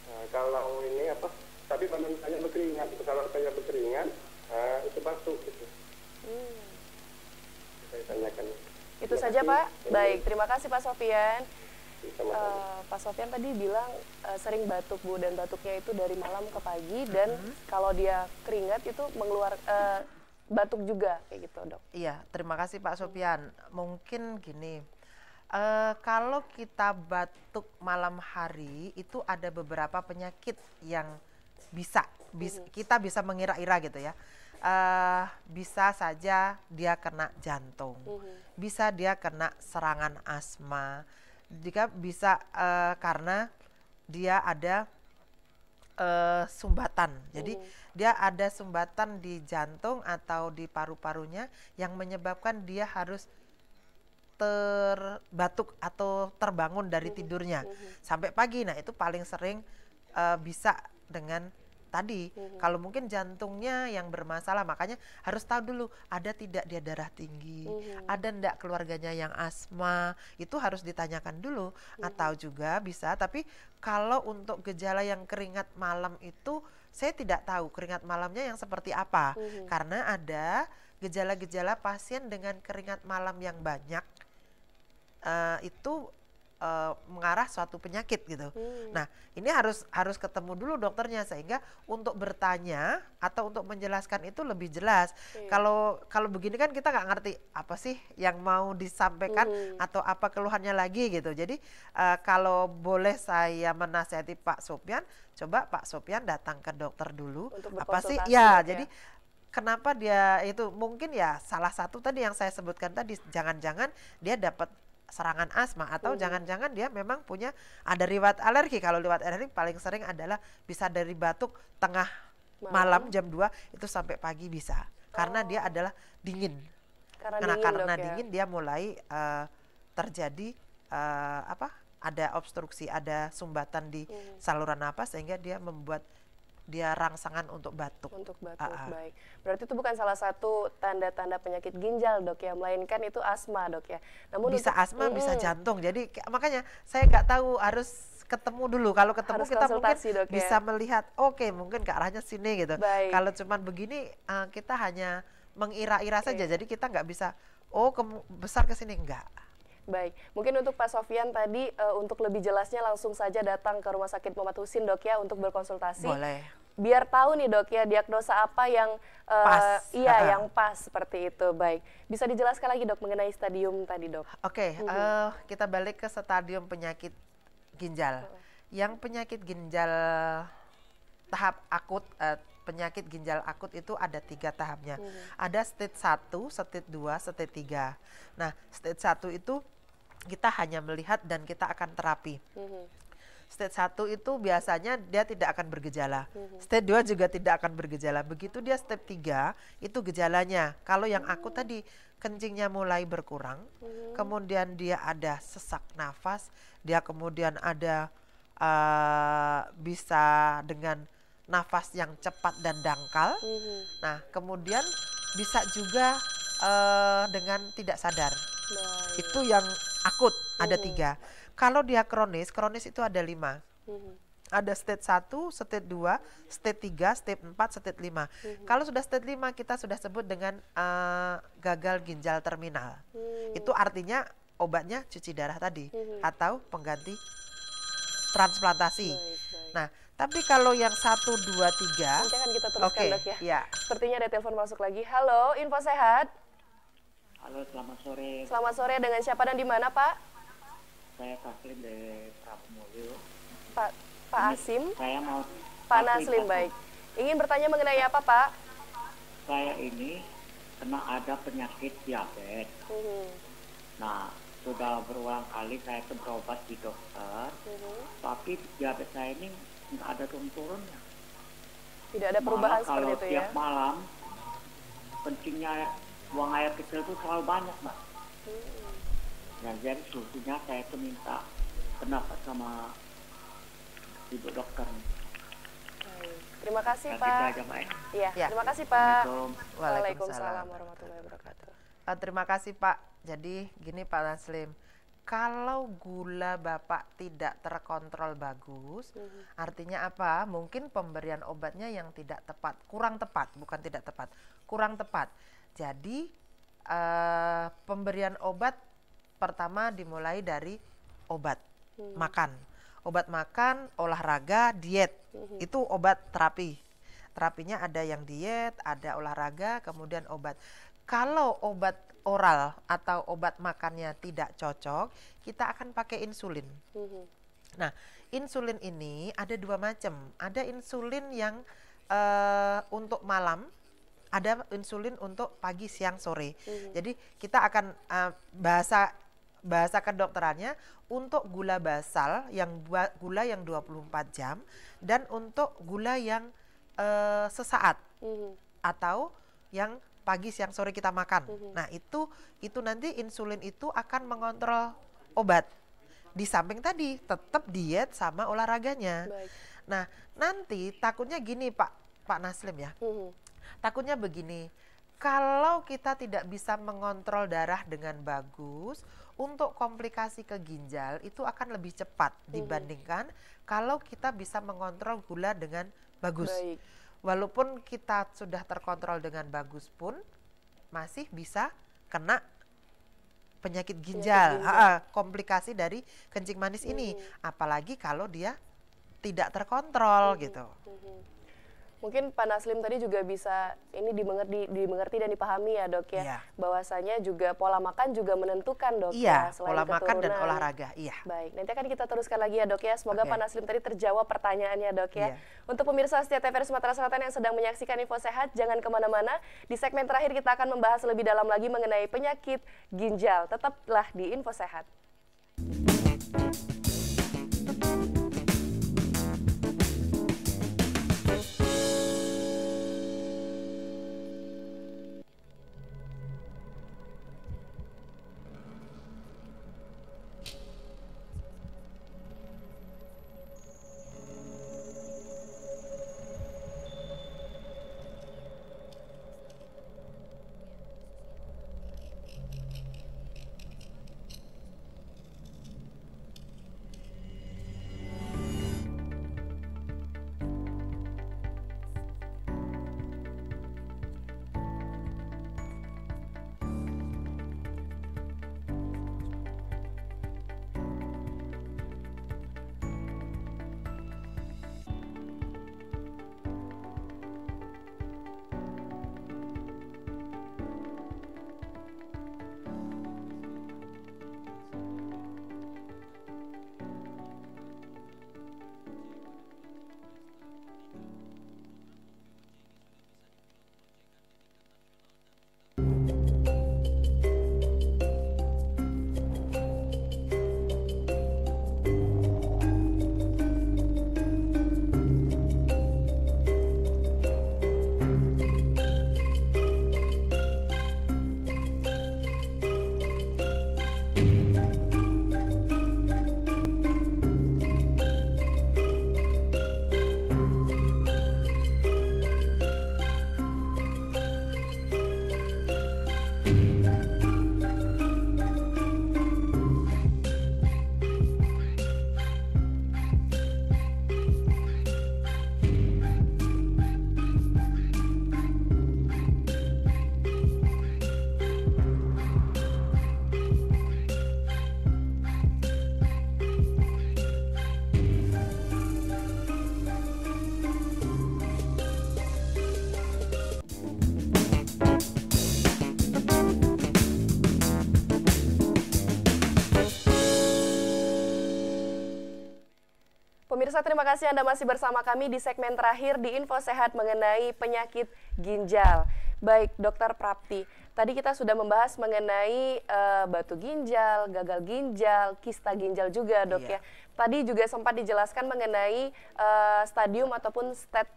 Nah, kalau ini apa? Tapi pada saya berkeringat, kalau saya berkeringat, itu batuk gitu. Saya tanyakan. Itu saja, Pak. Baik, terima kasih Pak Sofian. Pak Sofian tadi bilang sering batuk, Bu, dan batuknya itu dari malam ke pagi, dan kalau dia keringat itu batuk juga, kayak gitu, Dok. Iya, terima kasih Pak Sofian. Mungkin gini, kalau kita batuk malam hari itu ada beberapa penyakit yang kita bisa mengira-ira gitu ya. Bisa saja dia kena jantung, bisa dia kena serangan asma, jika bisa karena dia ada sumbatan. Jadi dia ada sumbatan di jantung atau di paru-parunya yang menyebabkan dia harus terbatuk atau terbangun dari tidurnya sampai pagi. Nah, itu paling sering bisa dengan tadi. Kalau mungkin jantungnya yang bermasalah, makanya harus tahu dulu ada tidak dia darah tinggi, ada enggak keluarganya yang asma, itu harus ditanyakan dulu. Atau juga bisa, tapi kalau untuk gejala yang keringat malam itu saya tidak tahu keringat malamnya yang seperti apa, karena ada gejala-gejala pasien dengan keringat malam yang banyak itu mengarah suatu penyakit gitu. Nah, ini harus ketemu dulu dokternya, sehingga untuk bertanya atau untuk menjelaskan itu lebih jelas. Kalau begini kan kita nggak ngerti apa sih yang mau disampaikan atau apa keluhannya lagi gitu. Jadi kalau boleh saya menasihati Pak Sofian, coba Pak Sofian datang ke dokter dulu. Apa sih? Ya, jadi kenapa dia itu mungkin ya salah satu tadi yang saya sebutkan tadi, jangan-jangan dia dapat serangan asma atau jangan-jangan dia memang punya ada riwayat alergi. Kalau riwayat alergi paling sering adalah bisa dari batuk tengah malam jam 2 itu sampai pagi bisa. Karena dia adalah dingin. Karena dingin dia mulai terjadi ada obstruksi, ada sumbatan di saluran napas sehingga dia membuat dia rangsangan untuk batuk. Baik. Berarti itu bukan salah satu tanda-tanda penyakit ginjal, Dok ya, melainkan itu asma, Dok ya. Namun bisa asma, bisa jantung. Jadi makanya saya nggak tahu harus ketemu dulu. Kalau ketemu Harus kita mungkin konsultasi, Dok, ya. bisa melihat, oke mungkin ke arahnya sini gitu. Baik. Kalau cuman begini kita hanya mengira-ira saja, jadi kita nggak bisa besar ke sini, enggak. Baik, mungkin untuk Pak Sofyan tadi untuk lebih jelasnya langsung saja datang ke Rumah Sakit Muhammad Husin, Dok, ya, untuk berkonsultasi. Boleh. Biar tahu nih, Dok, ya, diagnosa apa yang pas. yang pas seperti itu. Baik, bisa dijelaskan lagi, Dok, mengenai stadium tadi, Dok? Oke, kita balik ke stadium penyakit ginjal. Yang penyakit ginjal tahap akut, penyakit ginjal akut itu ada 3 tahapnya. Ada stage 1, stage 2, stage 3. Nah, stage 1 itu kita hanya melihat dan kita akan terapi. Stage 1 itu biasanya dia tidak akan bergejala. Stage 2 juga tidak akan bergejala. Begitu dia step 3, itu gejalanya. Kalau yang akut tadi, kencingnya mulai berkurang, kemudian dia ada sesak nafas, dia kemudian ada bisa dengan nafas yang cepat dan dangkal. Nah, kemudian bisa juga dengan tidak sadar. Itu yang akut, ada 3. Kalau dia kronis itu ada 5. Ada stage 1, stage 2, stage 3, stage 4, stage 5. Kalau sudah stage 5 kita sudah sebut dengan gagal ginjal terminal. Itu artinya obatnya cuci darah tadi atau pengganti transplantasi. Nah, tapi kalau yang 1, 2, 3 nanti akan kita teruskan, Dok, ya. Ya. Sepertinya ada telepon masuk lagi. Halo, Info Sehat. Halo, selamat sore. Selamat sore, dengan siapa dan di mana, Pak? Saya Taslim dari Prabu Mulyo. Pak Asim? Saya mau... Pak Naslim, baik. Ingin bertanya mengenai apa, Pak? Saya ini kena ada penyakit diabetes. Nah, sudah berulang kali saya berobat di dokter, tapi diabetes saya ini nggak ada turun-turunnya. Tidak ada perubahan seperti itu, ya? Kalau tiap malam, kencingnya, buang air kecil itu selalu banyak, Mbak. Nah, jadi solusinya saya tuh minta pendapat sama ibu dokter. Terima kasih, Dan Pak. gitu aja, Mbak. Iya, Ya. terima kasih, Pak. Waalaikumsalam warahmatullahi wabarakatuh. Terima kasih, Pak. Jadi gini, Pak Naslim, kalau gula Bapak tidak terkontrol bagus, artinya apa? Mungkin pemberian obatnya yang tidak tepat, kurang tepat, bukan tidak tepat, kurang tepat. Jadi pemberian obat pertama dimulai dari obat makan. Obat makan, olahraga, diet. Itu obat terapi. Terapinya ada yang diet, ada olahraga, kemudian obat. Kalau obat oral atau obat makannya tidak cocok, kita akan pakai insulin. Nah, insulin ini ada 2 macam. Ada insulin yang untuk malam, ada insulin untuk pagi, siang, sore. Jadi kita akan bahasa kedokterannya untuk gula basal gula yang 24 jam dan untuk gula yang sesaat atau yang pagi, siang, sore kita makan. Nah, itu nanti insulin itu akan mengontrol obat. Di samping tadi tetap diet sama olahraganya. Baik. Nah, nanti takutnya gini, Pak Naslim, ya. Takutnya begini. Kalau kita tidak bisa mengontrol darah dengan bagus, untuk komplikasi ke ginjal itu akan lebih cepat dibandingkan kalau kita bisa mengontrol gula dengan bagus. Baik. Walaupun kita sudah terkontrol dengan bagus pun masih bisa kena penyakit ginjal. Komplikasi dari kencing manis ini, apalagi kalau dia tidak terkontrol gitu. Mungkin Pak Naslim tadi juga bisa ini dimengerti dan dipahami, ya, Dok, ya. Iya. Bahwasanya juga pola makan juga menentukan, Dok. Iya, ya, selain pola makan dan keturunan. olahraga. Iya. Baik, nanti akan kita teruskan lagi, ya, Dok, ya. Semoga Oke. Pak Naslim tadi terjawab pertanyaannya, Dok, ya. Iya. Untuk pemirsa setia TVRI Sumatera Selatan yang sedang menyaksikan Info Sehat, jangan kemana-mana. Di segmen terakhir kita akan membahas lebih dalam lagi mengenai penyakit ginjal. Tetaplah di Info Sehat. Pemirsa, terima kasih Anda masih bersama kami di segmen terakhir di Info Sehat mengenai penyakit ginjal. Baik, Dokter Prapti, tadi kita sudah membahas mengenai batu ginjal, gagal ginjal, kista ginjal juga, Dok ya. Tadi juga sempat dijelaskan mengenai stadium ataupun state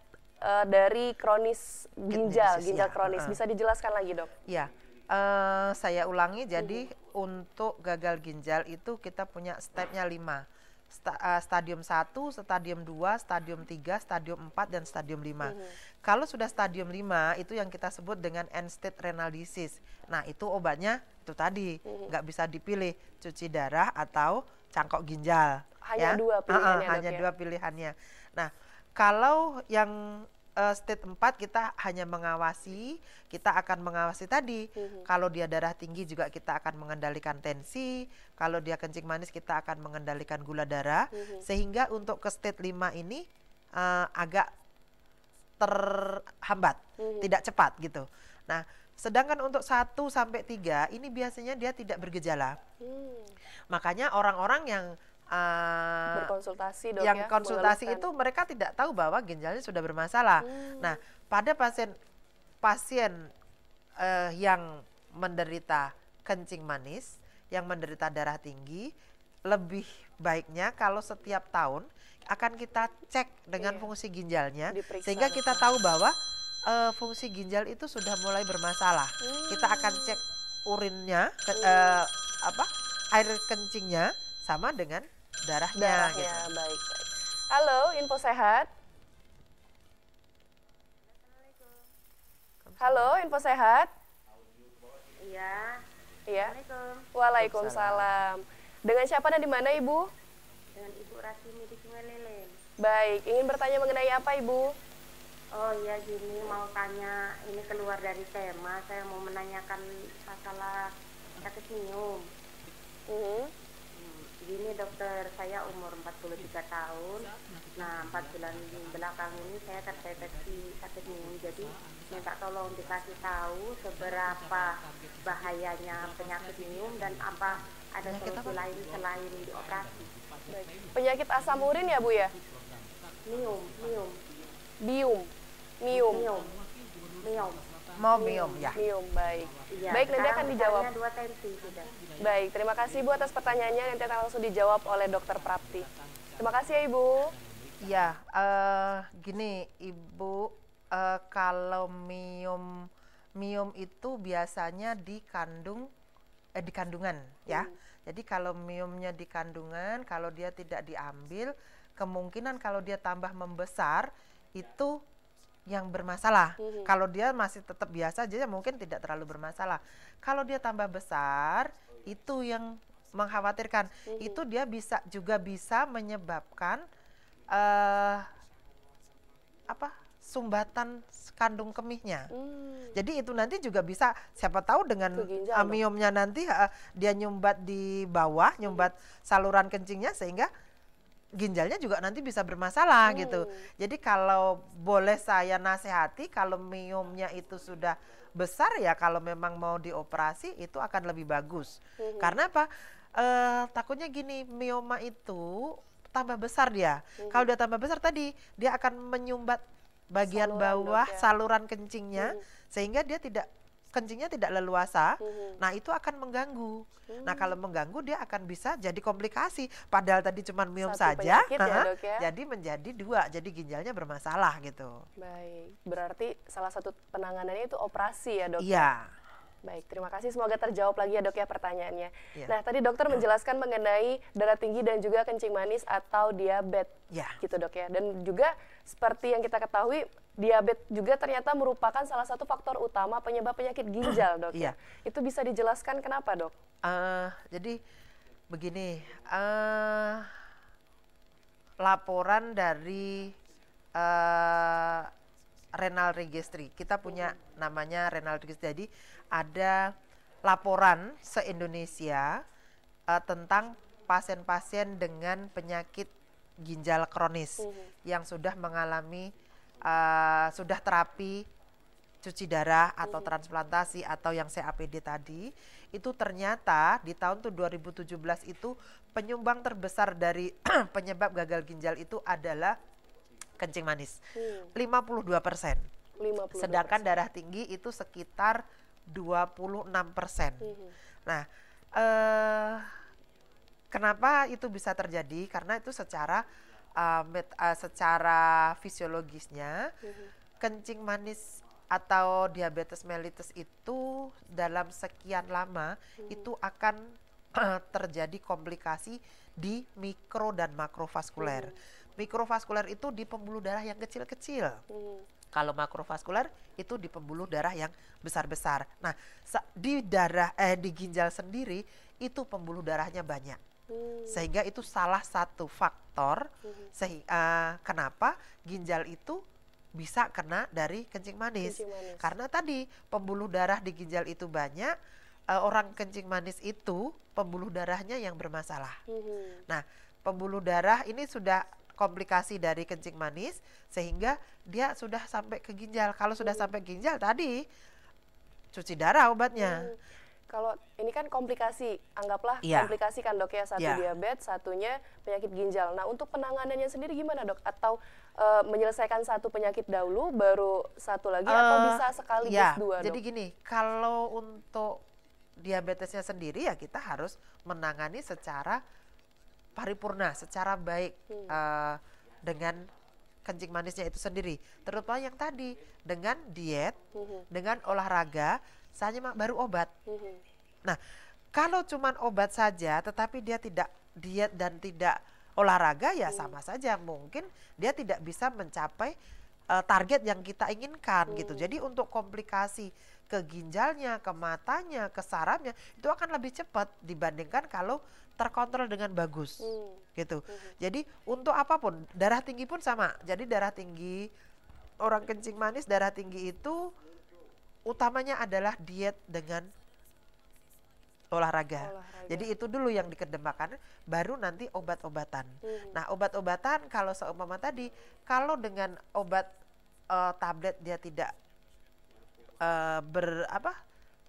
dari kronis ginjal kronis. Bisa dijelaskan lagi, Dok? Iya. Saya ulangi, jadi untuk gagal ginjal itu kita punya stepnya 5. Stadium 1, stadium 2, stadium 3, stadium 4, dan stadium 5. Kalau sudah stadium 5, itu yang kita sebut dengan end-stage renal disease. Nah, itu obatnya itu tadi, nggak bisa dipilih, cuci darah atau cangkok ginjal. Hanya dua pilihannya, hanya dua pilihannya. Nah, kalau yang stage 4 kita hanya mengawasi, kita akan mengawasi tadi. Kalau dia darah tinggi juga kita akan mengendalikan tensi, kalau dia kencing manis kita akan mengendalikan gula darah, sehingga untuk ke stage 5 ini agak terhambat, tidak cepat gitu. Nah, sedangkan untuk 1 sampai 3 ini biasanya dia tidak bergejala. Makanya orang-orang yang berkonsultasi, Dok, yang konsultasi itu mereka tidak tahu bahwa ginjalnya sudah bermasalah. Nah, pada pasien yang menderita kencing manis, yang menderita darah tinggi, lebih baiknya kalau setiap tahun akan kita cek dengan fungsi ginjalnya, sehingga kita tahu bahwa fungsi ginjal itu sudah mulai bermasalah. Kita akan cek urinnya, air kencingnya sama dengan darahnya. Gitu. Baik. Halo, Info Sehat. Halo, Info Sehat. Iya. Assalamualaikum. Waalaikumsalam. Dengan siapa dan di mana, Ibu? Dengan Ibu Rasimi di Sungai Lele. Baik, ingin bertanya mengenai apa, Ibu? Oh iya, gini mau tanya, ini keluar dari tema, saya mau menanyakan masalah sakit minum. Gini dokter, saya umur 43 tahun. Nah, 4 bulan belakang ini saya terdeteksi sakit minum. Jadi minta tolong dikasih tahu seberapa bahayanya penyakit minum dan apa ada solusi lain selain dioperasi. Penyakit asam urin ya, Bu ya? Mium. Ya. Mium, baik. Iya, baik, nanti akan dijawab. 2 tensi sudah. Baik, terima kasih Bu atas pertanyaannya, nanti akan langsung dijawab oleh Dokter Prapti. Terima kasih ya Ibu. Iya, gini Ibu, kalau mium itu biasanya di kandungan ya. Jadi kalau miumnya di kandungan, kalau dia tidak diambil, kemungkinan kalau dia tambah membesar itu yang bermasalah. Kalau dia masih tetap biasa aja mungkin tidak terlalu bermasalah. Kalau dia tambah besar itu yang mengkhawatirkan. Itu dia juga bisa menyebabkan sumbatan kandung kemihnya. Jadi itu nanti juga bisa, siapa tahu dengan miumnya nanti dia nyumbat di bawah, nyumbat saluran kencingnya sehingga ginjalnya juga nanti bisa bermasalah gitu. Jadi kalau boleh saya nasihati, kalau miumnya itu sudah besar ya kalau memang mau dioperasi itu akan lebih bagus. Karena apa? Takutnya gini, mioma itu tambah besar dia. Kalau dia tambah besar tadi, dia akan menyumbat bagian bawah saluran kencingnya sehingga dia kencingnya tidak leluasa. Nah, itu akan mengganggu. Nah, kalau mengganggu dia akan bisa jadi komplikasi. Padahal tadi cuma mium saja, jadi menjadi 2. Jadi ginjalnya bermasalah gitu. Baik, berarti salah satu penanganannya itu operasi ya, Dok? Iya. Baik, terima kasih. Semoga terjawab lagi ya, Dok ya, pertanyaannya. Nah, tadi dokter menjelaskan mengenai darah tinggi dan juga kencing manis atau diabetes, gitu Dok ya. Dan juga seperti yang kita ketahui, diabetes juga ternyata merupakan salah satu faktor utama penyebab penyakit ginjal, Dok. Itu bisa dijelaskan kenapa, Dok? Jadi begini, laporan dari renal registry, kita punya namanya renal registry. Jadi ada laporan se-Indonesia tentang pasien-pasien dengan penyakit ginjal kronis yang sudah mengalami sudah terapi cuci darah atau transplantasi atau yang CAPD tadi, itu ternyata di tahun 2017 itu penyumbang terbesar dari penyebab gagal ginjal itu adalah kencing manis, 52%. Sedangkan darah tinggi itu sekitar 26%. Nah, kenapa itu bisa terjadi? Karena itu secara fisiologisnya kencing manis atau diabetes mellitus itu dalam sekian lama itu akan terjadi komplikasi di mikro dan makrovaskuler. Mikrovaskuler itu di pembuluh darah yang kecil-kecil. Kalau makrovaskuler itu di pembuluh darah yang besar-besar. Nah, di ginjal sendiri itu pembuluh darahnya banyak. Sehingga itu salah satu faktor kenapa ginjal itu bisa kena dari kencing manis. Karena tadi pembuluh darah di ginjal itu banyak, orang kencing manis itu pembuluh darahnya yang bermasalah. Nah, pembuluh darah ini sudah komplikasi dari kencing manis sehingga dia sudah sampai ke ginjal. Kalau sudah sampai ginjal tadi cuci darah obatnya. Kalau ini kan komplikasi, anggaplah komplikasi kan dok ya, satu diabetes, satunya penyakit ginjal. Nah untuk penanganannya sendiri gimana dok? Atau menyelesaikan satu penyakit dahulu baru satu lagi atau bisa sekaligus dua dok? Jadi gini, kalau untuk diabetesnya sendiri ya kita harus menangani secara paripurna, secara baik dengan kencing manisnya itu sendiri. Terutama yang tadi dengan diet, dengan olahraga, hanya baru obat. Nah, kalau cuman obat saja tetapi dia tidak diet dan tidak olahraga ya sama saja, mungkin dia tidak bisa mencapai target yang kita inginkan gitu. Jadi untuk komplikasi ke ginjalnya, ke matanya, ke sarafnya itu akan lebih cepat dibandingkan kalau terkontrol dengan bagus gitu. Jadi untuk apapun, darah tinggi pun sama. Jadi darah tinggi, orang kencing manis darah tinggi itu utamanya adalah diet dengan olahraga. Jadi itu dulu yang dikedepankan, baru nanti obat-obatan. Nah obat-obatan kalau seumpama tadi, kalau dengan obat tablet dia tidak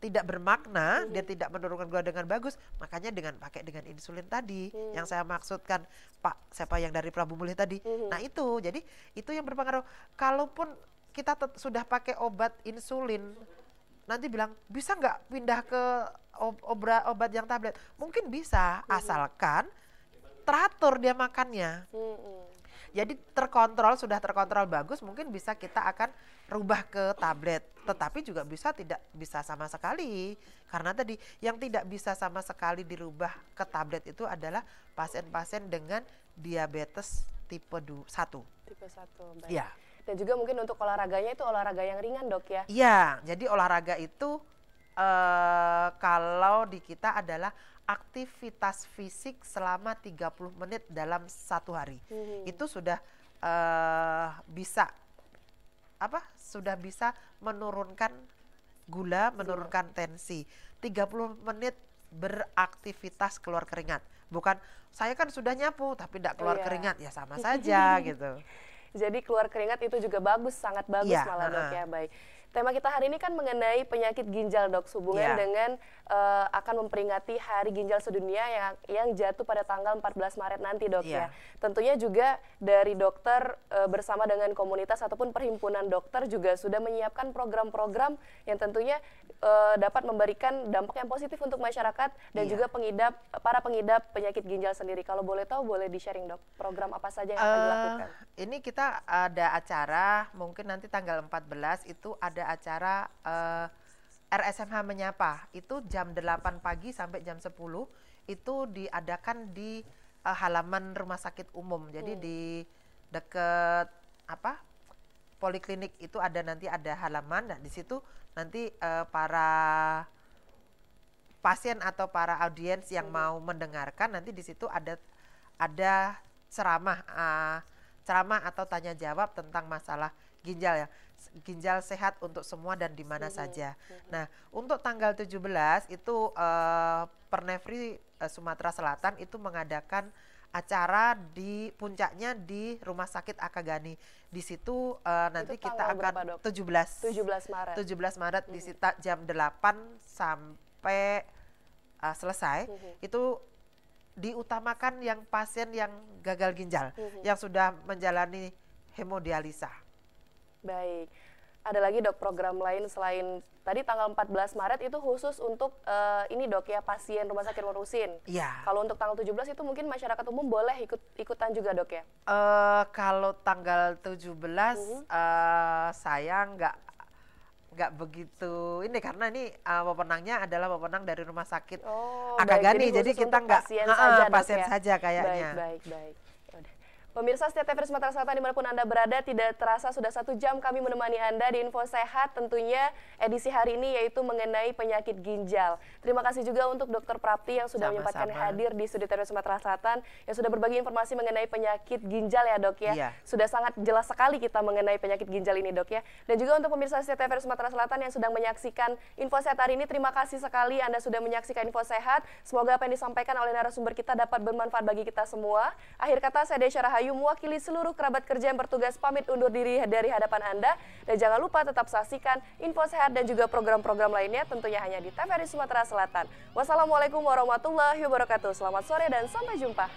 tidak bermakna, dia tidak menurunkan gula dengan bagus, makanya pakai dengan insulin tadi yang saya maksudkan Pak siapa yang dari Prabu Mulih tadi. Nah itu, jadi itu yang berpengaruh. Kalaupun kita sudah pakai obat insulin, nanti bilang bisa nggak pindah ke obat yang tablet? Mungkin bisa, asalkan teratur dia makannya. Jadi sudah terkontrol bagus, mungkin bisa kita akan rubah ke tablet. Tetapi juga tidak bisa sama sekali. Karena tadi yang tidak bisa sama sekali dirubah ke tablet itu adalah pasien-pasien dengan diabetes tipe 1. Tipe 1, baik. Ya. Dan juga mungkin untuk olahraganya itu olahraga yang ringan dok ya? Iya, jadi olahraga itu kalau di kita adalah aktivitas fisik selama 30 menit dalam satu hari. Itu sudah bisa menurunkan gula, menurunkan tensi. 30 menit beraktivitas keluar keringat. Bukan saya kan sudah nyapu tapi tidak keluar keringat, ya sama saja gitu. Jadi keluar keringat itu juga bagus, sangat bagus malah dok ya, baik. Tema kita hari ini kan mengenai penyakit ginjal dok, sehubungan dengan akan memperingati Hari Ginjal Sedunia yang jatuh pada tanggal 14 Maret nanti dok ya. Tentunya juga dari dokter bersama dengan komunitas ataupun perhimpunan dokter juga sudah menyiapkan program-program yang tentunya dapat memberikan dampak yang positif untuk masyarakat dan juga para pengidap penyakit ginjal sendiri. Kalau boleh tahu boleh di-sharing dok, program apa saja yang akan dilakukan? Ini kita ada acara, mungkin nanti tanggal 14 itu ada acara RSMH Menyapa, itu jam 8 pagi sampai jam 10 itu diadakan di halaman rumah sakit umum. Jadi di dekat poliklinik itu nanti ada halaman. Nah di situ nanti para pasien atau para audiens yang mau mendengarkan, nanti di situ ada ceramah atau tanya jawab tentang masalah ginjal ya. Ginjal sehat untuk semua dan di mana saja. Nah, untuk tanggal 17 itu Pernefri Sumatera Selatan itu mengadakan acara di puncaknya di Rumah Sakit Akagani. Di situ nanti kita akan 17 Maret. 17 Maret di situ jam 8 sampai selesai. Itu diutamakan yang pasien yang gagal ginjal, yang sudah menjalani hemodialisa. Baik. Ada lagi dok program lain selain tadi tanggal 14 Maret itu khusus untuk ini dok ya pasien rumah sakit Murusin. Iya. Kalau untuk tanggal 17 itu mungkin masyarakat umum boleh ikutan juga dok ya? Kalau tanggal 17 saya nggak begitu ini karena ini wewenangnya adalah wewenang dari rumah sakit Akagani, jadi kita nggak pasien saja kayaknya. Baik. Pemirsa Setia TVRI Sumatera Selatan dimanapun Anda berada, tidak terasa sudah 1 jam kami menemani Anda di Info Sehat, tentunya edisi hari ini yaitu mengenai penyakit ginjal. Terima kasih juga untuk Dr. Prapti yang sudah menyempatkan hadir di studio TVRI Sumatera Selatan, yang sudah berbagi informasi mengenai penyakit ginjal ya dok ya. Iya. Sudah sangat jelas sekali kita mengenai penyakit ginjal ini dok ya. Dan juga untuk pemirsa Setia TVRI Sumatera Selatan yang sedang menyaksikan Info Sehat hari ini, terima kasih sekali Anda sudah menyaksikan Info Sehat. Semoga apa yang disampaikan oleh narasumber kita dapat bermanfaat bagi kita semua. Akhir kata, saya Desya Rahayu mewakili seluruh kerabat kerja yang bertugas pamit undur diri dari hadapan Anda. Dan jangan lupa tetap saksikan Info Sehat dan juga program-program lainnya tentunya hanya di TVRI Sumatera Selatan. Wassalamualaikum warahmatullahi wabarakatuh. Selamat sore dan sampai jumpa.